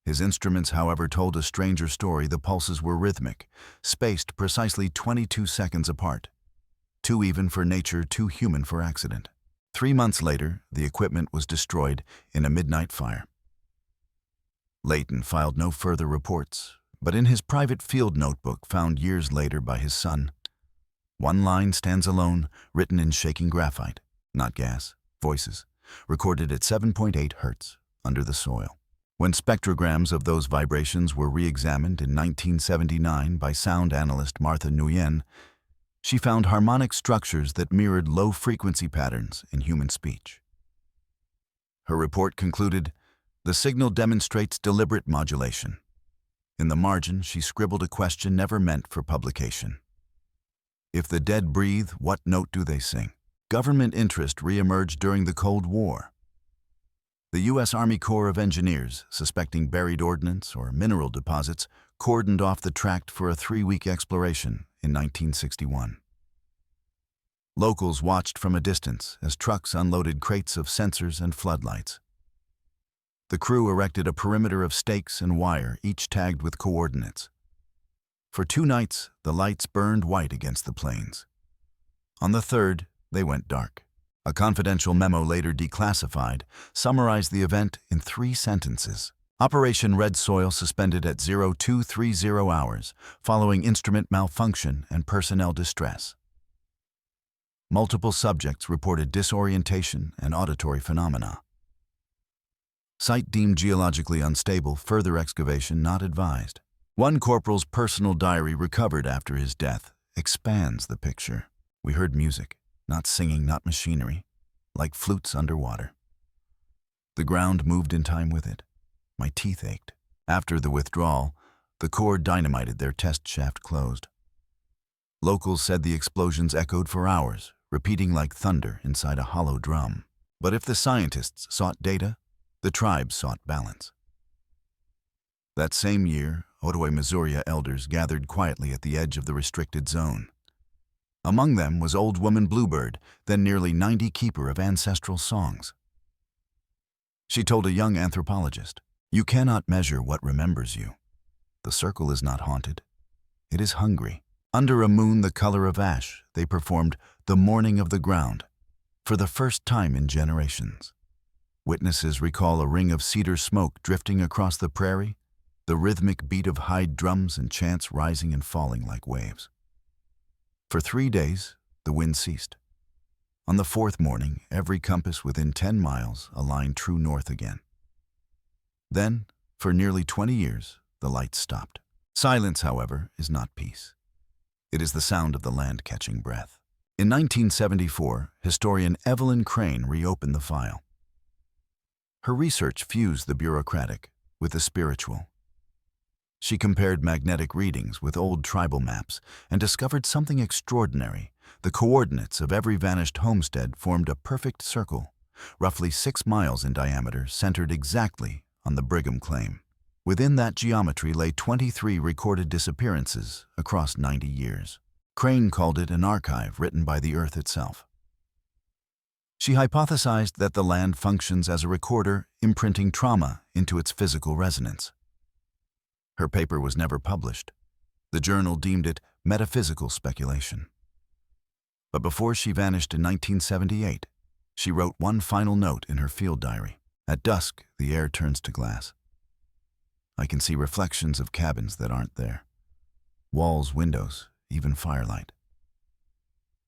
His instruments, however, told a stranger story. The pulses were rhythmic, spaced precisely 22 seconds apart. Too even for nature, too human for accident. 3 months later, the equipment was destroyed in a midnight fire. Layton filed no further reports, but in his private field notebook found years later by his son, one line stands alone, written in shaking graphite, not gas, voices, recorded at 7.8 hertz, under the soil. When spectrograms of those vibrations were re-examined in 1979 by sound analyst Martha Nguyen, she found harmonic structures that mirrored low-frequency patterns in human speech. Her report concluded, "The signal demonstrates deliberate modulation." In the margin, she scribbled a question never meant for publication. If the dead breathe, what note do they sing? Government interest re-emerged during the Cold War. The U.S. Army Corps of Engineers, suspecting buried ordnance or mineral deposits, cordoned off the tract for a 3-week exploration in 1961. Locals watched from a distance as trucks unloaded crates of sensors and floodlights. The crew erected a perimeter of stakes and wire, each tagged with coordinates. For 2 nights, the lights burned white against the plains. On the 3rd, they went dark. A confidential memo, later declassified, summarized the event in 3 sentences. Operation Red Soil suspended at 0230 hours, following instrument malfunction and personnel distress. Multiple subjects reported disorientation and auditory phenomena. Site deemed geologically unstable, further excavation not advised. One corporal's personal diary recovered after his death expands the picture. "We heard music, not singing, not machinery, like flutes underwater. The ground moved in time with it. My teeth ached. After the withdrawal, the Corps dynamited their test shaft closed. Locals said the explosions echoed for hours, repeating like thunder inside a hollow drum. But if the scientists sought data, the tribes sought balance." That same year, Ottaway, Missouri elders gathered quietly at the edge of the restricted zone. Among them was Old Woman Bluebird, then nearly 90 keeper of ancestral songs. She told a young anthropologist, "You cannot measure what remembers you. The circle is not haunted. It is hungry." Under a moon the color of ash, they performed "The Mourning of the Ground" for the first time in generations. Witnesses recall a ring of cedar smoke drifting across the prairie, the rhythmic beat of hide drums and chants rising and falling like waves. For 3 days, the wind ceased. On the 4th morning, every compass within 10 miles aligned true north again. Then, for nearly 20 years, the lights stopped. Silence, however, is not peace. It is the sound of the land catching breath. In 1974, historian Evelyn Crane reopened the file. Her research fused the bureaucratic with the spiritual. She compared magnetic readings with old tribal maps and discovered something extraordinary. The coordinates of every vanished homestead formed a perfect circle, roughly 6 miles in diameter, centered exactly on the Brigham claim. Within that geometry lay 23 recorded disappearances across 90 years. Crane called it an archive written by the earth itself. She hypothesized that the land functions as a recorder, imprinting trauma into its physical resonance. Her paper was never published, The journal deemed it metaphysical speculation. But before she vanished in 1978, she wrote one final note in her field diary. At dusk, the air turns to glass. I can see reflections of cabins that aren't there. Walls, windows, even firelight.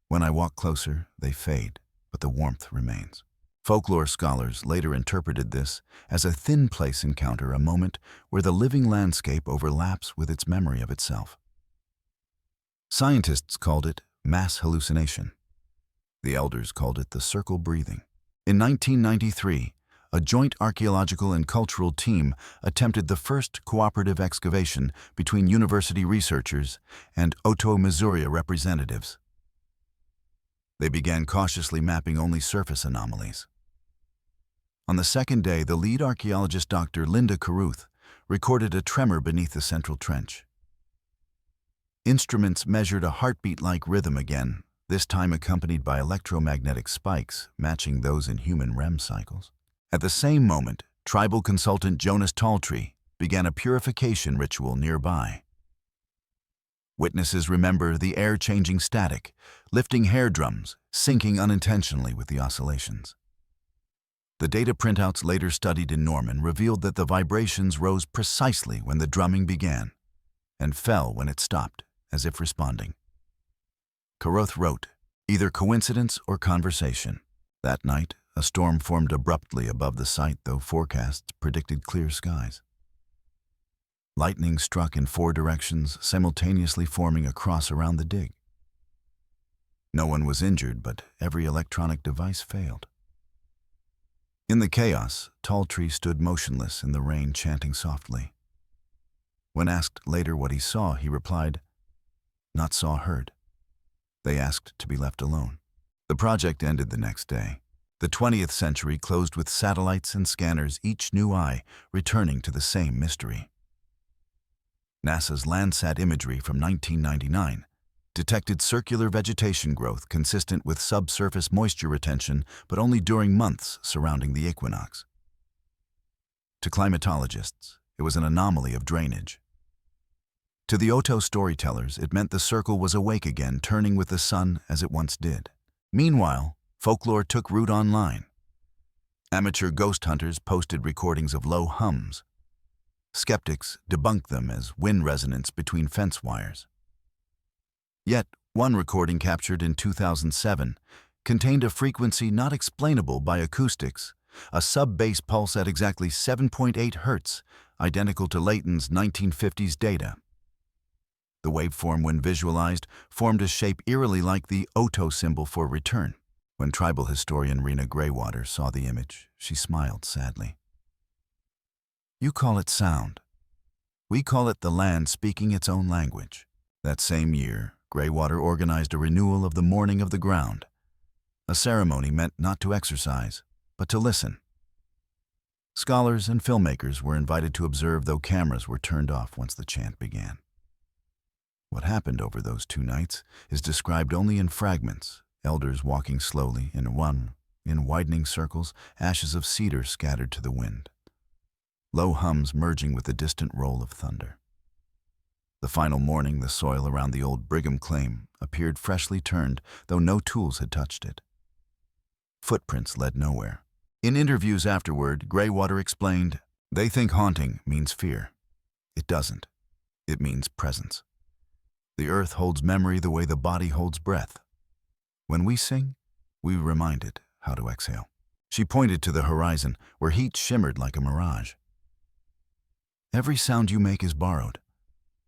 When I walk closer, they fade, but the warmth remains. Folklore scholars later interpreted this as a thin place encounter, a moment where the living landscape overlaps with its memory of itself. Scientists called it mass hallucination. The elders called it the circle breathing. In 1993, a joint archaeological and cultural team attempted the first cooperative excavation between university researchers and Oto-Missouri representatives. They began cautiously mapping only surface anomalies. On the second day, the lead archaeologist, Dr. Linda Carruth, recorded a tremor beneath the central trench. Instruments measured a heartbeat-like rhythm again, this time accompanied by electromagnetic spikes matching those in human REM cycles. At the same moment, tribal consultant Jonas Talltree began a purification ritual nearby. Witnesses remember the air-changing static, lifting hair drums, syncing unintentionally with the oscillations. The data printouts later studied in Norman revealed that the vibrations rose precisely when the drumming began and fell when it stopped, as if responding. Carruth wrote, "Either coincidence or conversation." That night, a storm formed abruptly above the site, though forecasts predicted clear skies. Lightning struck in 4 directions, simultaneously forming a cross around the dig. No one was injured, but every electronic device failed. In the chaos, Talltree stood motionless in the rain, chanting softly. When asked later what he saw, he replied, "Not saw, heard." They asked to be left alone. The project ended the next day. The 20th century closed with satellites and scanners, each new eye returning to the same mystery. NASA's Landsat imagery from 1999 detected circular vegetation growth consistent with subsurface moisture retention, but only during months surrounding the equinox. To climatologists, it was an anomaly of drainage. To the Oto storytellers, it meant the circle was awake again, turning with the sun as it once did. Meanwhile, folklore took root online. Amateur ghost hunters posted recordings of low hums. Skeptics debunked them as wind resonance between fence wires. Yet, one recording captured in 2007 contained a frequency not explainable by acoustics, a sub-bass pulse at exactly 7.8 Hz, identical to Layton's 1950s data. The waveform, when visualized, formed a shape eerily like the Oto symbol for return. When tribal historian Rena Graywater saw the image, she smiled sadly. "You call it sound. We call it the land speaking its own language." That same year, Graywater organized a renewal of the Mourning of the Ground, a ceremony meant not to exercise, but to listen. Scholars and filmmakers were invited to observe, though cameras were turned off once the chant began. What happened over those 2 nights is described only in fragments, elders walking slowly in widening circles, ashes of cedar scattered to the wind. Low hums merging with the distant roll of thunder. The final morning, the soil around the old Brigham claim appeared freshly turned, though no tools had touched it. Footprints led nowhere. In interviews afterward, Graywater explained, "They think haunting means fear. It doesn't. It means presence. The earth holds memory the way the body holds breath. When we sing, we remind it how to exhale." She pointed to the horizon, where heat shimmered like a mirage. "Every sound you make is borrowed.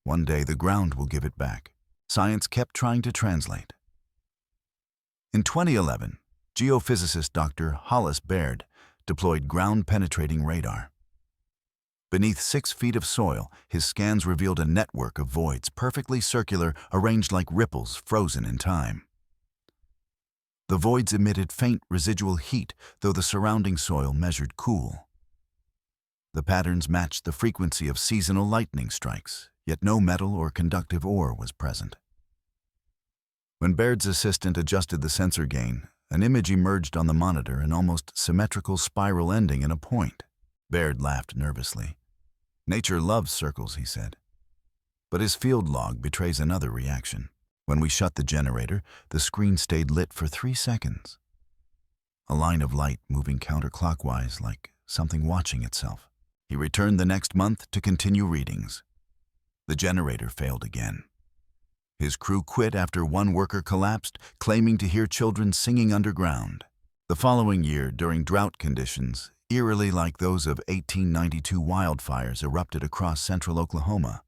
One day the ground will give it back." Science kept trying to translate. In 2011, geophysicist Dr. Hollis Baird deployed ground-penetrating radar. Beneath 6 feet of soil, his scans revealed a network of voids, perfectly circular, arranged like ripples frozen in time. The voids emitted faint residual heat, though the surrounding soil measured cool. The patterns matched the frequency of seasonal lightning strikes, yet no metal or conductive ore was present. When Baird's assistant adjusted the sensor gain, an image emerged on the monitor, an almost symmetrical spiral ending in a point. Baird laughed nervously. "Nature loves circles," he said. But his field log betrays another reaction. When we shut the generator, the screen stayed lit for 3 seconds. A line of light moving counterclockwise like something watching itself. He returned the next month to continue readings. The generator failed again. His crew quit after one worker collapsed, claiming to hear children singing underground. The following year, during drought conditions, eerily like those of 1892 wildfires erupted across central Oklahoma.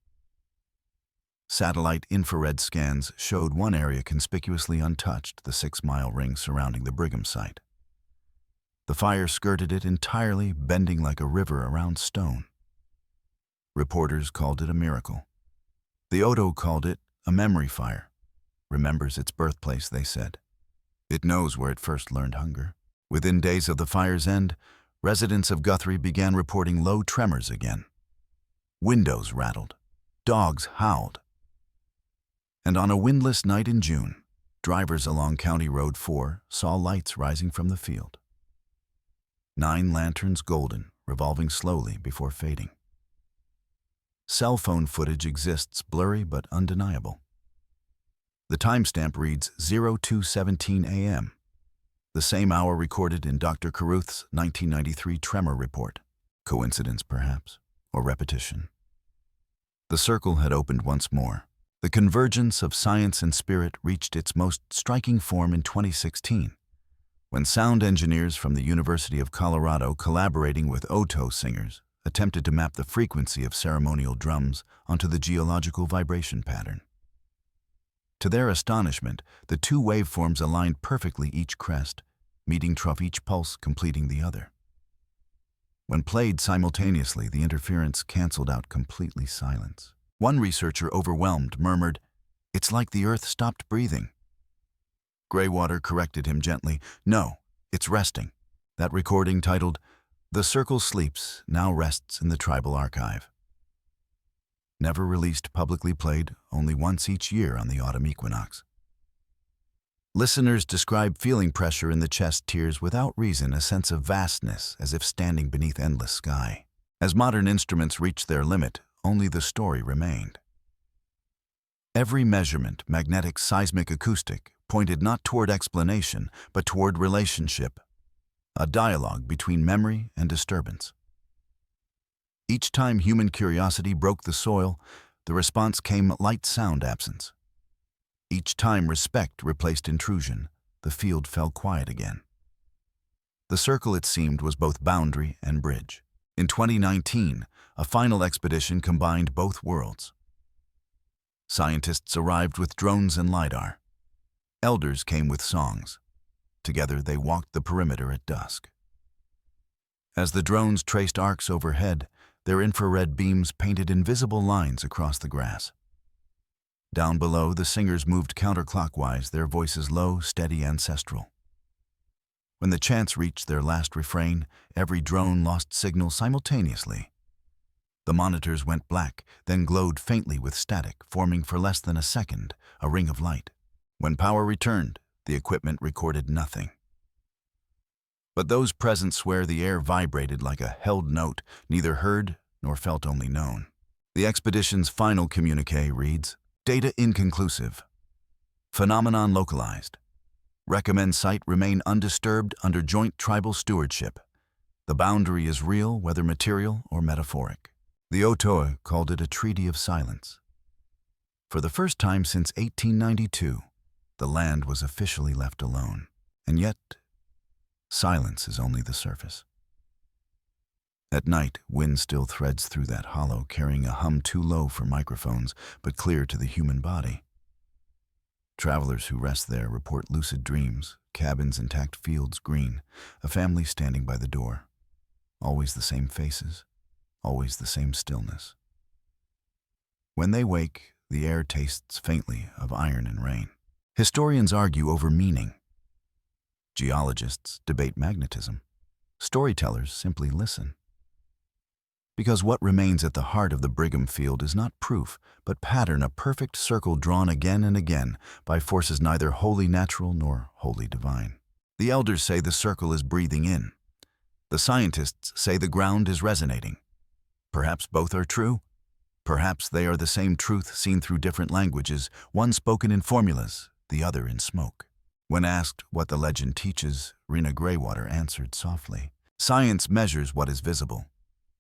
Satellite infrared scans showed one area conspicuously untouched, the 6-mile ring surrounding the Brigham site. The fire skirted it entirely, bending like a river around stone. Reporters called it a miracle. The Oto called it a memory fire. Remembers its birthplace, they said. It knows where it first learned hunger. Within days of the fire's end, residents of Guthrie began reporting low tremors again. Windows rattled. Dogs howled. And on a windless night in June, drivers along County Road 4 saw lights rising from the field. 9 lanterns golden, revolving slowly before fading. Cell phone footage exists, blurry but undeniable. The timestamp reads 02:17 a.m., the same hour recorded in Dr. Carruth's 1993 tremor report. Coincidence, perhaps, or repetition? The circle had opened once more. The convergence of science and spirit reached its most striking form in 2016, when sound engineers from the University of Colorado, collaborating with Oto singers, attempted to map the frequency of ceremonial drums onto the geological vibration pattern. To their astonishment, the 2 waveforms aligned perfectly, each crest, meeting trough, each pulse completing the other. When played simultaneously, the interference canceled out completely silence. One researcher, overwhelmed, murmured, "It's like the earth stopped breathing." Greywater corrected him gently, "No, it's resting." That recording, titled "The Circle Sleeps," now rests in the tribal archive. Never released, publicly played only once each year on the autumn equinox. Listeners describe feeling pressure in the chest, tears without reason, a sense of vastness, as if standing beneath endless sky. As modern instruments reached their limit, only the story remained. Every measurement, magnetic, seismic, acoustic, pointed not toward explanation, but toward relationship, a dialogue between memory and disturbance. Each time human curiosity broke the soil, the response came light sound absence. Each time respect replaced intrusion, the field fell quiet again. The circle, it seemed, was both boundary and bridge. In 2019, a final expedition combined both worlds. Scientists arrived with drones and LiDAR. Elders came with songs. Together they walked the perimeter at dusk. As the drones traced arcs overhead, their infrared beams painted invisible lines across the grass. Down below, the singers moved counterclockwise, their voices low, steady, ancestral. When the chants reached their last refrain, every drone lost signal simultaneously. The monitors went black, then glowed faintly with static, forming for less than a second a ring of light. When power returned, the equipment recorded nothing. But those present swear the air vibrated like a held note, neither heard nor felt, only known. The expedition's final communique reads, "Data inconclusive. Phenomenon localized. Recommend site remain undisturbed under joint tribal stewardship. The boundary is real, whether material or metaphoric." The Otoa called it a treaty of silence. For the first time since 1892, the land was officially left alone. And yet, silence is only the surface. At night, wind still threads through that hollow, carrying a hum too low for microphones, but clear to the human body. Travelers who rest there report lucid dreams, cabins, intact fields green, a family standing by the door. Always the same faces, always the same stillness. When they wake, the air tastes faintly of iron and rain. Historians argue over meaning. Geologists debate magnetism. Storytellers simply listen. Because what remains at the heart of the Brigham field is not proof, but pattern, a perfect circle drawn again and again by forces neither wholly natural nor wholly divine. The elders say the circle is breathing in. The scientists say the ground is resonating. Perhaps both are true. Perhaps they are the same truth seen through different languages, one spoken in formulas, the other in smoke. When asked what the legend teaches, Rena Greywater answered softly, "Science measures what is visible.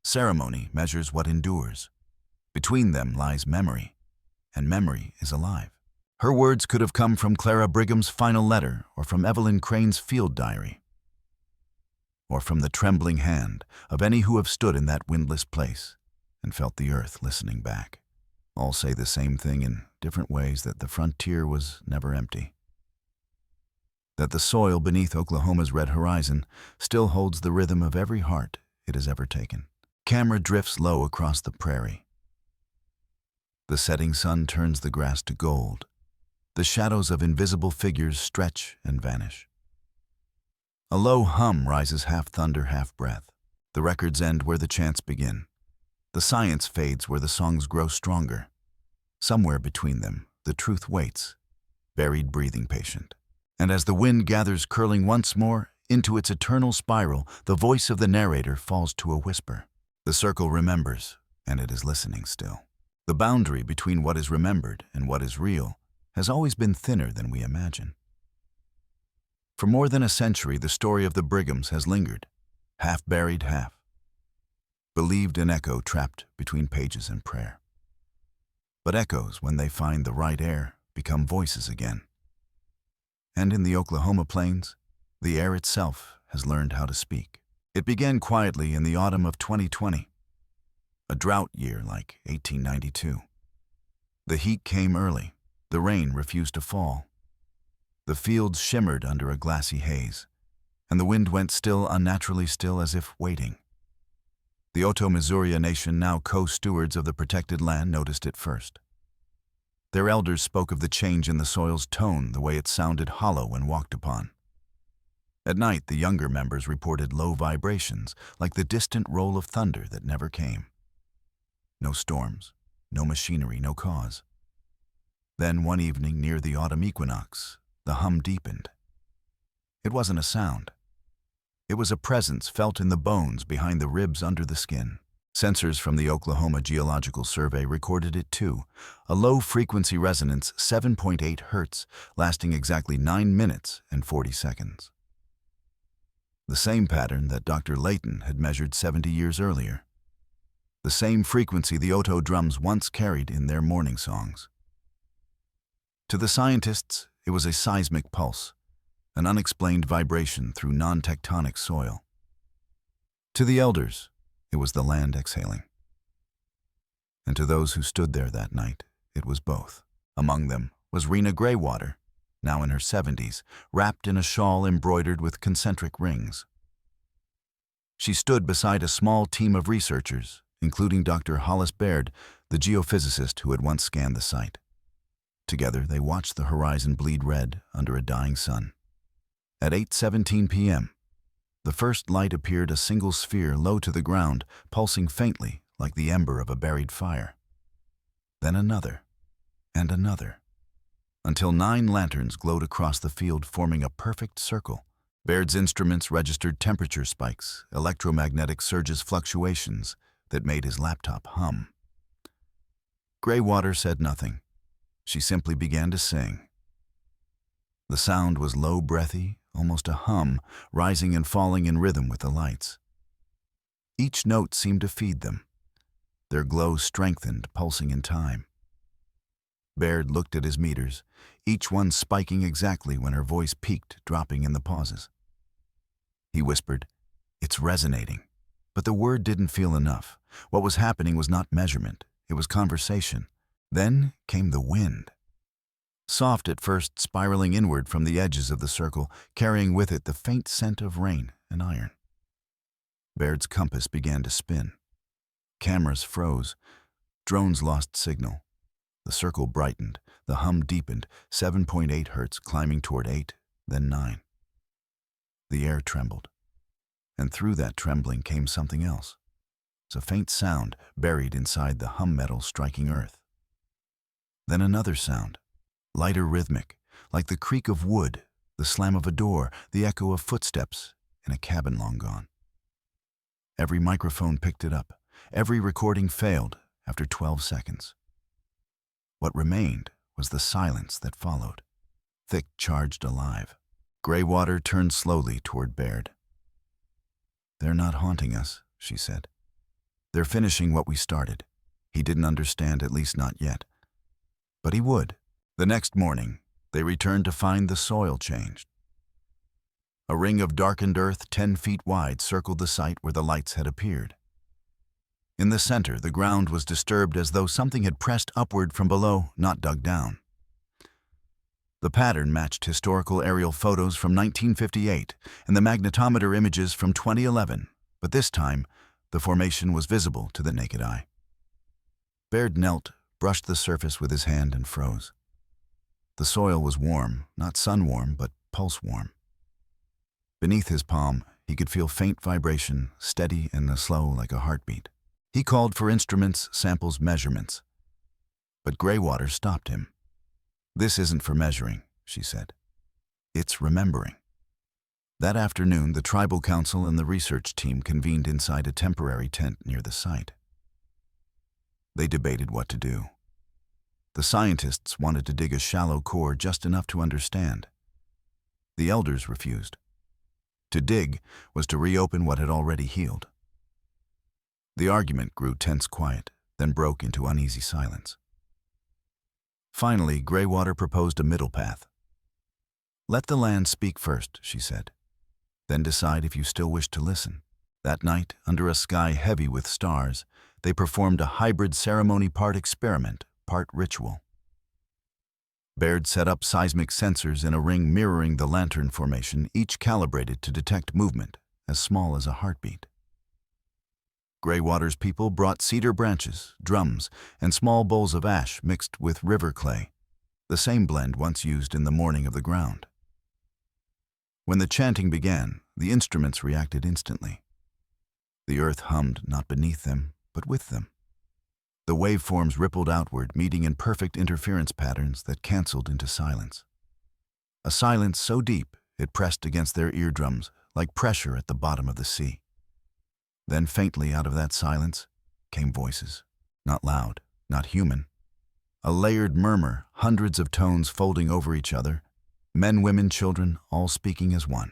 Ceremony measures what endures. Between them lies memory, and memory is alive." Her words could have come from Clara Brigham's final letter, or from Evelyn Crane's field diary, or from the trembling hand of any who have stood in that windless place and felt the earth listening back. All say the same thing in different ways, that the frontier was never empty. That the soil beneath Oklahoma's red horizon still holds the rhythm of every heart it has ever taken. Camera drifts low across the prairie. The setting sun turns the grass to gold. The shadows of invisible figures stretch and vanish. A low hum rises, half thunder, half breath. The records end where the chants begin. The science fades where the songs grow stronger. Somewhere between them, the truth waits, buried, breathing, patient. And as the wind gathers, curling once more into its eternal spiral, the voice of the narrator falls to a whisper. The circle remembers, and it is listening still. The boundary between what is remembered and what is real has always been thinner than we imagine. For more than a century, the story of the Brighams has lingered, half buried, half believed, an echo trapped between pages and prayer. But echoes, when they find the right air, become voices again. And in the Oklahoma plains, the air itself has learned how to speak. It began quietly in the autumn of 2020, a drought year like 1892. The heat came early. The rain refused to fall. The fields shimmered under a glassy haze, and the wind went still, unnaturally still, as if waiting. The Oto-Missouri Nation, now co-stewards of the protected land, noticed it first. Their elders spoke of the change in the soil's tone, the way it sounded hollow when walked upon. At night, the younger members reported low vibrations, like the distant roll of thunder that never came. No storms, no machinery, no cause. Then one evening near the autumn equinox, the hum deepened. It wasn't a sound. It was a presence felt in the bones behind the ribs under the skin. Sensors from the Oklahoma Geological Survey recorded it too, a low-frequency resonance, 7.8 hertz, lasting exactly 9 minutes and 40 seconds. The same pattern that Dr. Layton had measured 70 years earlier. The same frequency the Oto drums once carried in their morning songs. To the scientists, it was a seismic pulse, an unexplained vibration through non-tectonic soil. To the elders, it was the land exhaling. And to those who stood there that night, it was both. Among them was Rena Greywater, now in her 70s, wrapped in a shawl embroidered with concentric rings. She stood beside a small team of researchers, including Dr. Hollis Baird, the geophysicist who had once scanned the site. Together, they watched the horizon bleed red under a dying sun. At 8:17 p.m., the first light appeared, a single sphere low to the ground, pulsing faintly like the ember of a buried fire. Then another, and another, until 9 lanterns glowed across the field, forming a perfect circle. Baird's instruments registered temperature spikes, electromagnetic surges, fluctuations that made his laptop hum. Greywater said nothing. She simply began to sing. The sound was low, breathy, almost a hum, rising and falling in rhythm with the lights. Each note seemed to feed them. Their glow strengthened, pulsing in time. Baird looked at his meters, each one spiking exactly when her voice peaked, dropping in the pauses. He whispered, "It's resonating." But the word didn't feel enough. What was happening was not measurement, it was conversation. Then came the wind. Soft at first, spiraling inward from the edges of the circle, carrying with it the faint scent of rain and iron. Baird's compass began to spin. Cameras froze. Drones lost signal. The circle brightened. The hum deepened, 7.8 hertz, climbing toward 8, then 9. The air trembled. And through that trembling came something else. It's a faint sound buried inside the hum metal striking earth. Then another sound, lighter, rhythmic, like the creak of wood, the slam of a door, the echo of footsteps in a cabin long gone. Every microphone picked it up. Every recording failed, after 12 seconds. What remained was the silence that followed, thick, charged, alive. Greywater turned slowly toward Baird. "They're not haunting us," she said. "They're finishing what we started." He didn't understand, at least not yet. But he would. The next morning, they returned to find the soil changed. A ring of darkened earth 10 feet wide circled the site where the lights had appeared. In the center, the ground was disturbed as though something had pressed upward from below, not dug down. The pattern matched historical aerial photos from 1958 and the magnetometer images from 2011, but this time, the formation was visible to the naked eye. Baird knelt, brushed the surface with his hand, and froze. The soil was warm, not sun-warm, but pulse-warm. Beneath his palm, he could feel faint vibration, steady and slow like a heartbeat. He called for instruments, samples, measurements. But Greywater stopped him. "This isn't for measuring," she said. "It's remembering." That afternoon, the tribal council and the research team convened inside a temporary tent near the site. They debated what to do. The scientists wanted to dig a shallow core just enough to understand. The elders refused. To dig was to reopen what had already healed. The argument grew tense quiet, then broke into uneasy silence. Finally, Greywater proposed a middle path. "Let the land speak first," she said. "Then decide if you still wish to listen." That night, under a sky heavy with stars, they performed a hybrid ceremony, part experiment, part ritual. Baird set up seismic sensors in a ring mirroring the lantern formation, each calibrated to detect movement as small as a heartbeat. Greywater's people brought cedar branches, drums, and small bowls of ash mixed with river clay, the same blend once used in the mourning of the ground. When the chanting began, the instruments reacted instantly. The earth hummed not beneath them, but with them. The waveforms rippled outward, meeting in perfect interference patterns that canceled into silence. A silence so deep it pressed against their eardrums like pressure at the bottom of the sea. Then faintly out of that silence came voices, not loud, not human. A layered murmur, hundreds of tones folding over each other, men, women, children, all speaking as one.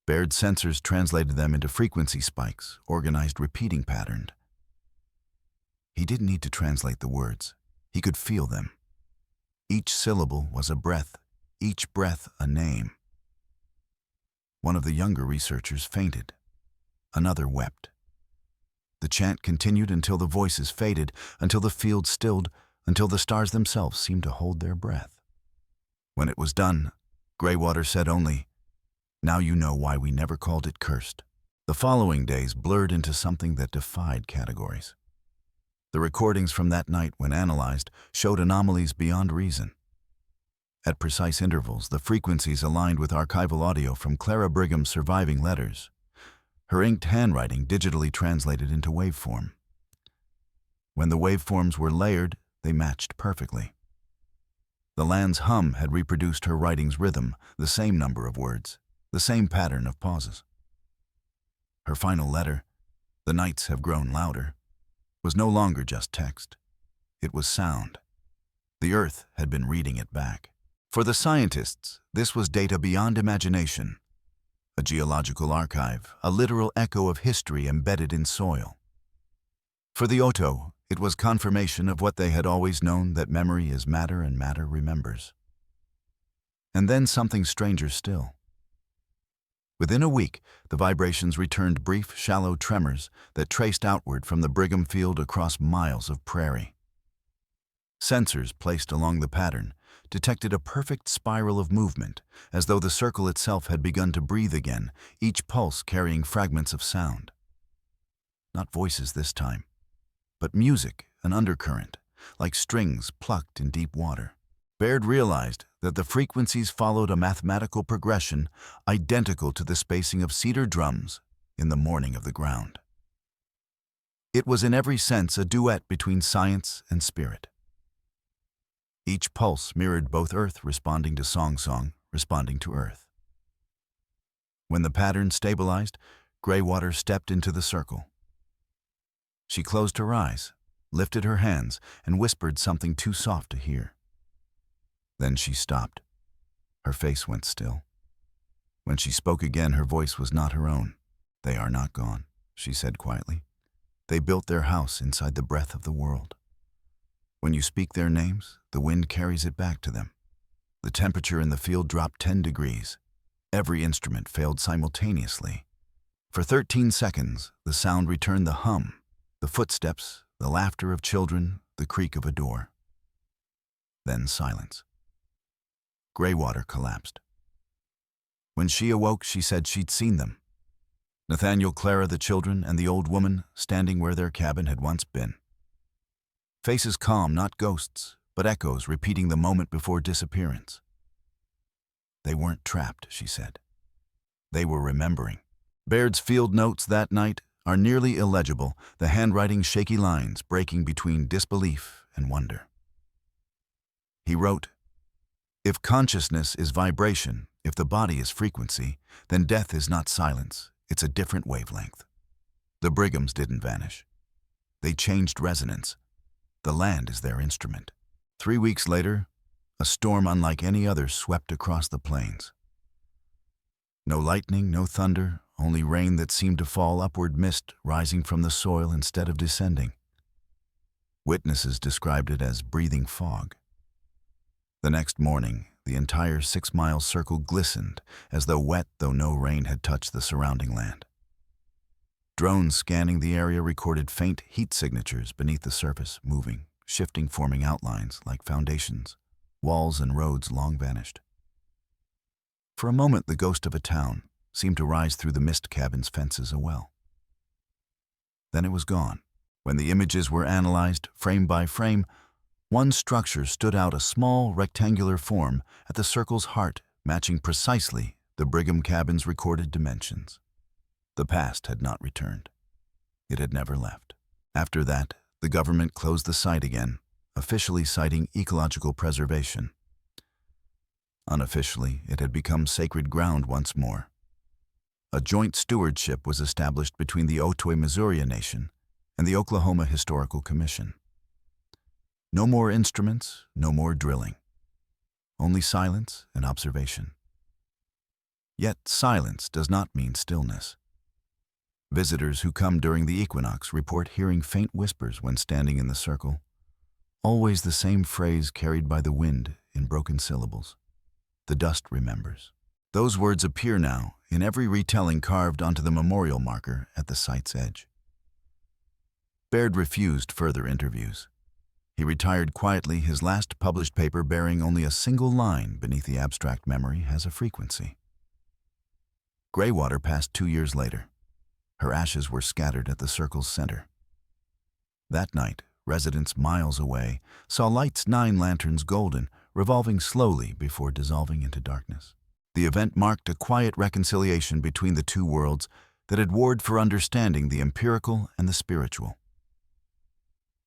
Baird's sensors translated them into frequency spikes, organized, repeating patterned. He didn't need to translate the words. He could feel them. Each syllable was a breath, each breath a name. One of the younger researchers fainted. Another wept. The chant continued until the voices faded, until the field stilled, until the stars themselves seemed to hold their breath. When it was done, Greywater said only, "Now you know why we never called it cursed." The following days blurred into something that defied categories. The recordings from that night, when analyzed, showed anomalies beyond reason. At precise intervals, the frequencies aligned with archival audio from Clara Brigham's surviving letters, her inked handwriting digitally translated into waveform. When the waveforms were layered, they matched perfectly. The land's hum had reproduced her writing's rhythm, the same number of words, the same pattern of pauses. Her final letter, "The nights have grown louder," was no longer just text. It was sound. The earth had been reading it back. For the scientists, this was data beyond imagination. A geological archive, a literal echo of history embedded in soil. For the Oto, it was confirmation of what they had always known, that memory is matter and matter remembers. And then something stranger still. Within a week, the vibrations returned, brief, shallow tremors that traced outward from the Brigham field across miles of prairie. Sensors placed along the pattern detected a perfect spiral of movement, as though the circle itself had begun to breathe again, each pulse carrying fragments of sound. Not voices this time, but music, an undercurrent, like strings plucked in deep water. Baird realized that the frequencies followed a mathematical progression identical to the spacing of cedar drums in the mourning of the ground. It was in every sense a duet between science and spirit. Each pulse mirrored both earth responding to song, responding to earth. When the pattern stabilized, Greywater stepped into the circle. She closed her eyes, lifted her hands, and whispered something too soft to hear. Then she stopped. Her face went still. When she spoke again, her voice was not her own. "They are not gone," she said quietly. "They built their house inside the breath of the world. When you speak their names, the wind carries it back to them." The temperature in the field dropped 10 degrees. Every instrument failed simultaneously. For 13 seconds, the sound returned: the hum, the footsteps, the laughter of children, the creak of a door. Then silence. Greywater collapsed. When she awoke, she said she'd seen them. Nathaniel, Clara, the children, and the old woman standing where their cabin had once been. Faces calm, not ghosts, but echoes repeating the moment before disappearance. They weren't trapped, she said. They were remembering. Baird's field notes that night are nearly illegible, the handwriting shaky lines breaking between disbelief and wonder. He wrote, "If consciousness is vibration, if the body is frequency, then death is not silence, it's a different wavelength." The Brighams didn't vanish. They changed resonance. The land is their instrument. 3 weeks later, a storm unlike any other swept across the plains. No lightning, no thunder, only rain that seemed to fall, upward mist rising from the soil instead of descending. Witnesses described it as breathing fog. The next morning, the entire 6-mile circle glistened, as though wet, though no rain had touched the surrounding land. Drones scanning the area recorded faint heat signatures beneath the surface, moving, shifting, forming outlines like foundations. Walls and roads long vanished. For a moment, the ghost of a town seemed to rise through the mist cabin's fences a well. Then it was gone. When the images were analyzed, frame by frame, one structure stood out, a small, rectangular form at the circle's heart, matching precisely the Brigham cabin's recorded dimensions. The past had not returned. It had never left. After that, the government closed the site again, officially citing ecological preservation. Unofficially, it had become sacred ground once more. A joint stewardship was established between the Otoe Missouri Nation and the Oklahoma Historical Commission. No more instruments, no more drilling. Only silence and observation. Yet silence does not mean stillness. Visitors who come during the equinox report hearing faint whispers when standing in the circle, always the same phrase carried by the wind in broken syllables. The dust remembers. Those words appear now in every retelling carved onto the memorial marker at the site's edge. Baird refused further interviews. He retired quietly, his last published paper bearing only a single line beneath the abstract memory has a frequency. Greywater passed 2 years later. Her ashes were scattered at the circle's center. That night, residents miles away saw lights, 9 lanterns golden, revolving slowly before dissolving into darkness. The event marked a quiet reconciliation between the two worlds that had warred for understanding the empirical and the spiritual.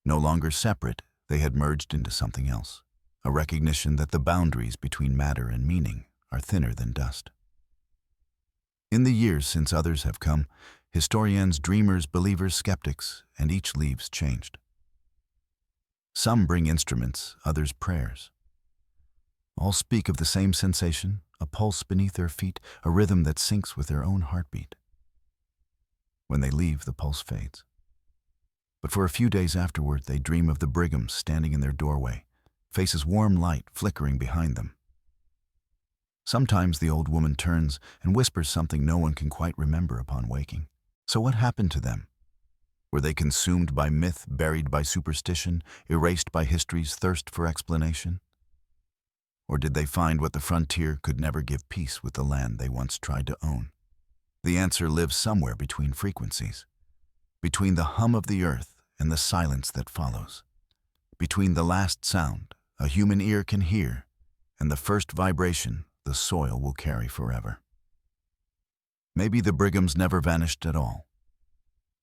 No longer separate, they had merged into something else, a recognition that the boundaries between matter and meaning are thinner than dust. In the years since others have come, historians, dreamers, believers, skeptics, and each leaves changed. Some bring instruments, others prayers. All speak of the same sensation, a pulse beneath their feet, a rhythm that syncs with their own heartbeat. When they leave, the pulse fades. But for a few days afterward, they dream of the Brighams standing in their doorway, faces warm light flickering behind them. Sometimes the old woman turns and whispers something no one can quite remember upon waking. So what happened to them? Were they consumed by myth, buried by superstition, erased by history's thirst for explanation? Or did they find what the frontier could never give, peace with the land they once tried to own? The answer lives somewhere between frequencies, between the hum of the earth and the silence that follows, between the last sound a human ear can hear and the first vibration the soil will carry forever. Maybe the Brighams never vanished at all.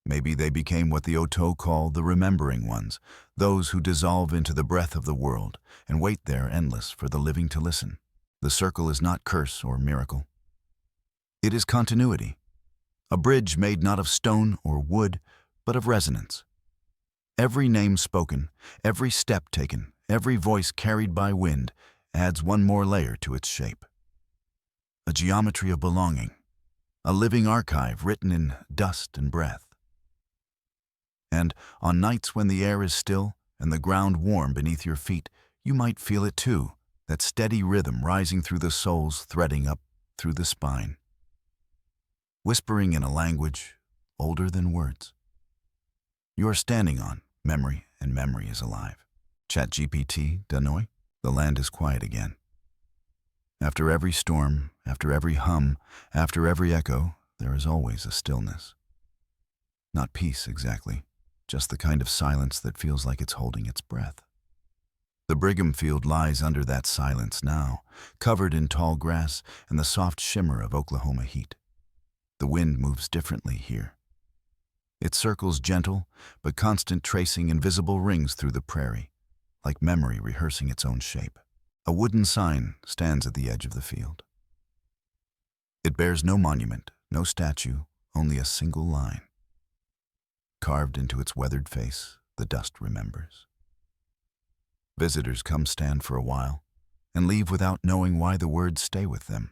Maybe they became what the Otoe call the remembering ones, those who dissolve into the breath of the world and wait there endless for the living to listen. The circle is not curse or miracle. It is continuity, a bridge made not of stone or wood, but of resonance, Every name spoken, every step taken, every voice carried by wind adds one more layer to its shape. A geometry of belonging, a living archive written in dust and breath. And on nights when the air is still and the ground warm beneath your feet, you might feel it too, that steady rhythm rising through the soles, threading up through the spine. Whispering in a language older than words. You are standing on memory, and memory is alive. ChatGPT, Danoi, the land is quiet again. After every storm, after every hum, after every echo, there is always a stillness. Not peace exactly, just the kind of silence that feels like it's holding its breath. The Brigham field lies under that silence now, covered in tall grass and the soft shimmer of Oklahoma heat. The wind moves differently here. It circles gentle, but constant, tracing invisible rings through the prairie, like memory rehearsing its own shape. A wooden sign stands at the edge of the field. It bears no monument, no statue, only a single line. Carved into its weathered face, the dust remembers. Visitors come stand for a while and leave without knowing why the words stay with them.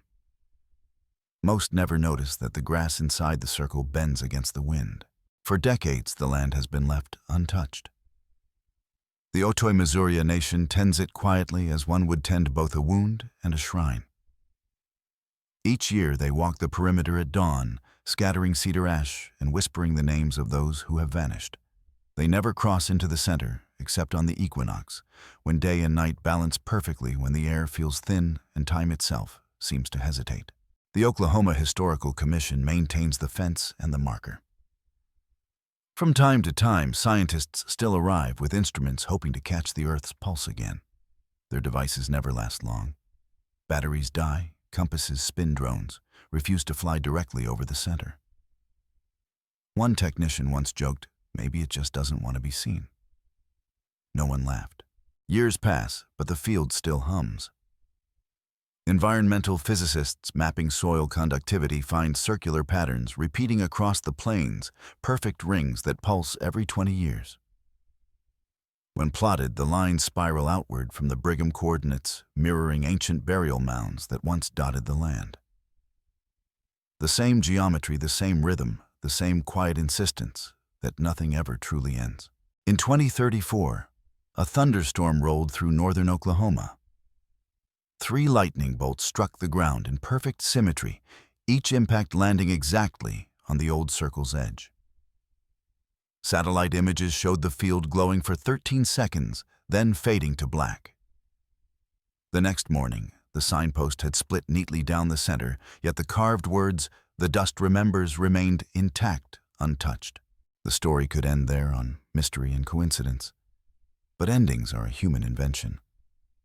Most never notice that the grass inside the circle bends against the wind. For decades, the land has been left untouched. The Otoy Missouri Nation tends it quietly as one would tend both a wound and a shrine. Each year they walk the perimeter at dawn, scattering cedar ash and whispering the names of those who have vanished. They never cross into the center, except on the equinox, when day and night balance perfectly, when the air feels thin and time itself seems to hesitate. The Oklahoma Historical Commission maintains the fence and the marker. From time to time, scientists still arrive with instruments hoping to catch the Earth's pulse again. Their devices never last long. Batteries die, compasses spin, drones refuse to fly directly over the center. One technician once joked, maybe it just doesn't want to be seen. No one laughed. Years pass, but the field still hums. Environmental physicists mapping soil conductivity find circular patterns repeating across the plains, perfect rings that pulse every 20 years. When plotted, the lines spiral outward from the Brigham coordinates, mirroring ancient burial mounds that once dotted the land. The same geometry, the same rhythm, the same quiet insistence that nothing ever truly ends. In 2034, a thunderstorm rolled through northern Oklahoma. 3 lightning bolts struck the ground in perfect symmetry, each impact landing exactly on the old circle's edge. Satellite images showed the field glowing for 13 seconds, then fading to black. The next morning, the signpost had split neatly down the center, yet the carved words, "The dust remembers," remained intact, untouched. The story could end there on mystery and coincidence. But endings are a human invention.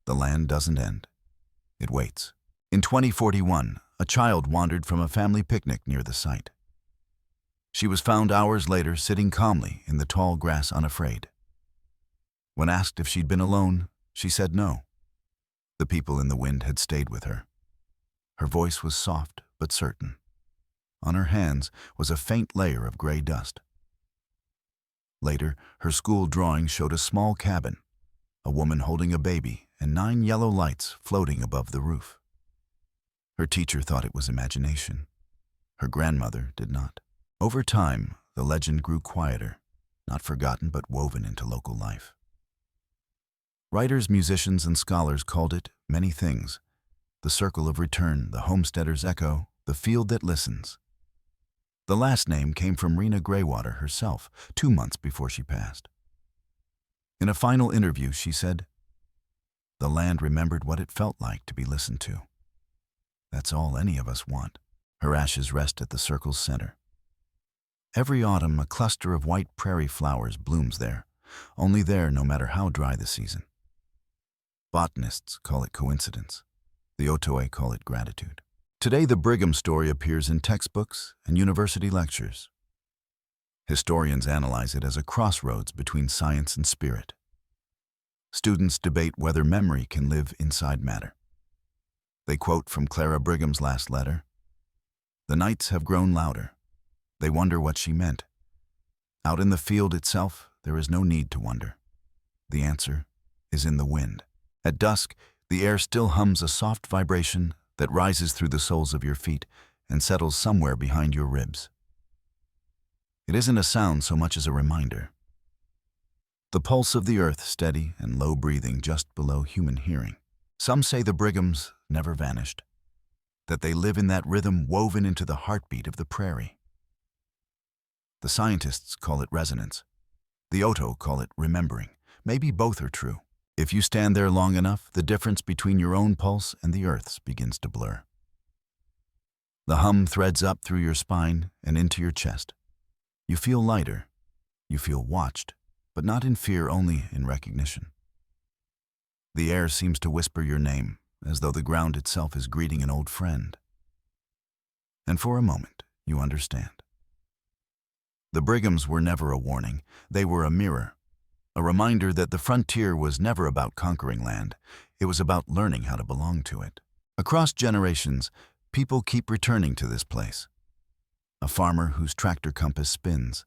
The land doesn't end. It waits. In 2041, a child wandered from a family picnic near the site. She was found hours later sitting calmly in the tall grass, unafraid. When asked if she'd been alone, she said no. The people in the wind had stayed with her. Her voice was soft but certain. On her hands was a faint layer of gray dust. Later, her school drawing showed a small cabin, a woman holding a baby, and 9 yellow lights floating above the roof. Her teacher thought it was imagination. Her grandmother did not. Over time, the legend grew quieter, not forgotten but woven into local life. Writers, musicians, and scholars called it many things: the circle of return, the homesteader's echo, the field that listens. The last name came from Rena Graywater herself, 2 months before she passed. In a final interview, she said, "The land remembered what it felt like to be listened to. That's all any of us want." Her ashes rest at the circle's center. Every autumn, a cluster of white prairie flowers blooms there, only there no matter how dry the season. Botanists call it coincidence. The Otoe call it gratitude. Today, the Brigham story appears in textbooks and university lectures. Historians analyze it as a crossroads between science and spirit. Students debate whether memory can live inside matter. They quote from Clara Brigham's last letter, "The nights have grown louder. They wonder what she meant. Out in the field itself, there is no need to wonder. The answer is in the wind. At dusk, the air still hums a soft vibration that rises through the soles of your feet and settles somewhere behind your ribs. It isn't a sound so much as a reminder. The pulse of the earth, steady and low breathing just below human hearing. Some say the Brighams never vanished, that they live in that rhythm woven into the heartbeat of the prairie. The scientists call it resonance. The Oto call it remembering. Maybe both are true. If you stand there long enough, the difference between your own pulse and the Earth's begins to blur. The hum threads up through your spine and into your chest. You feel lighter. You feel watched, but not in fear, only in recognition. The air seems to whisper your name, as though the ground itself is greeting an old friend. And for a moment, you understand. The Brighams were never a warning. They were a mirror. A reminder that the frontier was never about conquering land. It was about learning how to belong to it. Across generations, people keep returning to this place. A farmer whose tractor compass spins.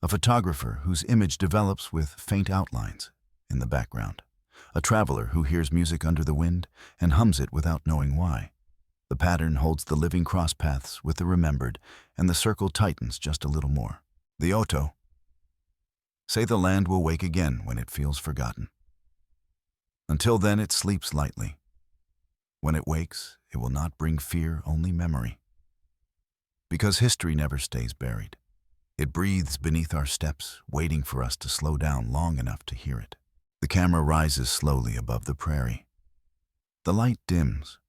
A photographer whose image develops with faint outlines in the background. A traveler who hears music under the wind and hums it without knowing why. The pattern holds the living cross paths with the remembered, and the circle tightens just a little more. The Oto say the land will wake again when it feels forgotten. Until then, it sleeps lightly. When it wakes, it will not bring fear, only memory. Because history never stays buried. It breathes beneath our steps, waiting for us to slow down long enough to hear it. The camera rises slowly above the prairie. The light dims.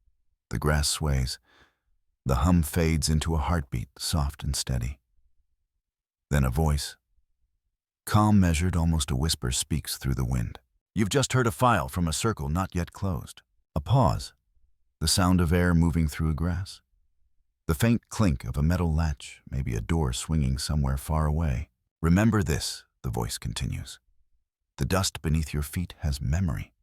The grass sways. The hum fades into a heartbeat, soft and steady. Then a voice, calm, measured, almost a whisper, speaks through the wind. You've just heard a file from a circle not yet closed. A pause, the sound of air moving through grass. The faint clink of a metal latch, maybe a door swinging somewhere far away. Remember this, the voice continues. The dust beneath your feet has memory.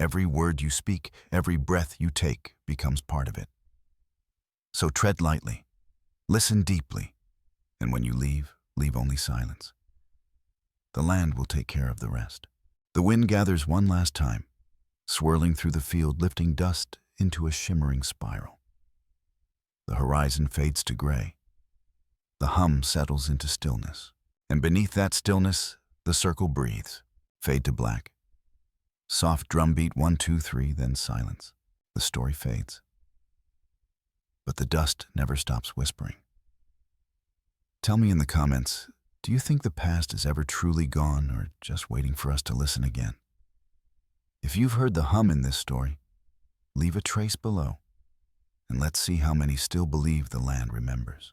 Every word you speak, every breath you take becomes part of it. So tread lightly, listen deeply, and when you leave only silence. The land will take care of the rest. The wind gathers one last time, swirling through the field, lifting dust into a shimmering spiral. The horizon fades to gray. The hum settles into stillness. And beneath that stillness, the circle breathes. Fade to black. Soft drumbeat, 1, 2, 3, then silence. The story fades. But the dust never stops whispering. Tell me in the comments, do you think the past is ever truly gone or just waiting for us to listen again? If you've heard the hum in this story, leave a trace below, and let's see how many still believe the land remembers.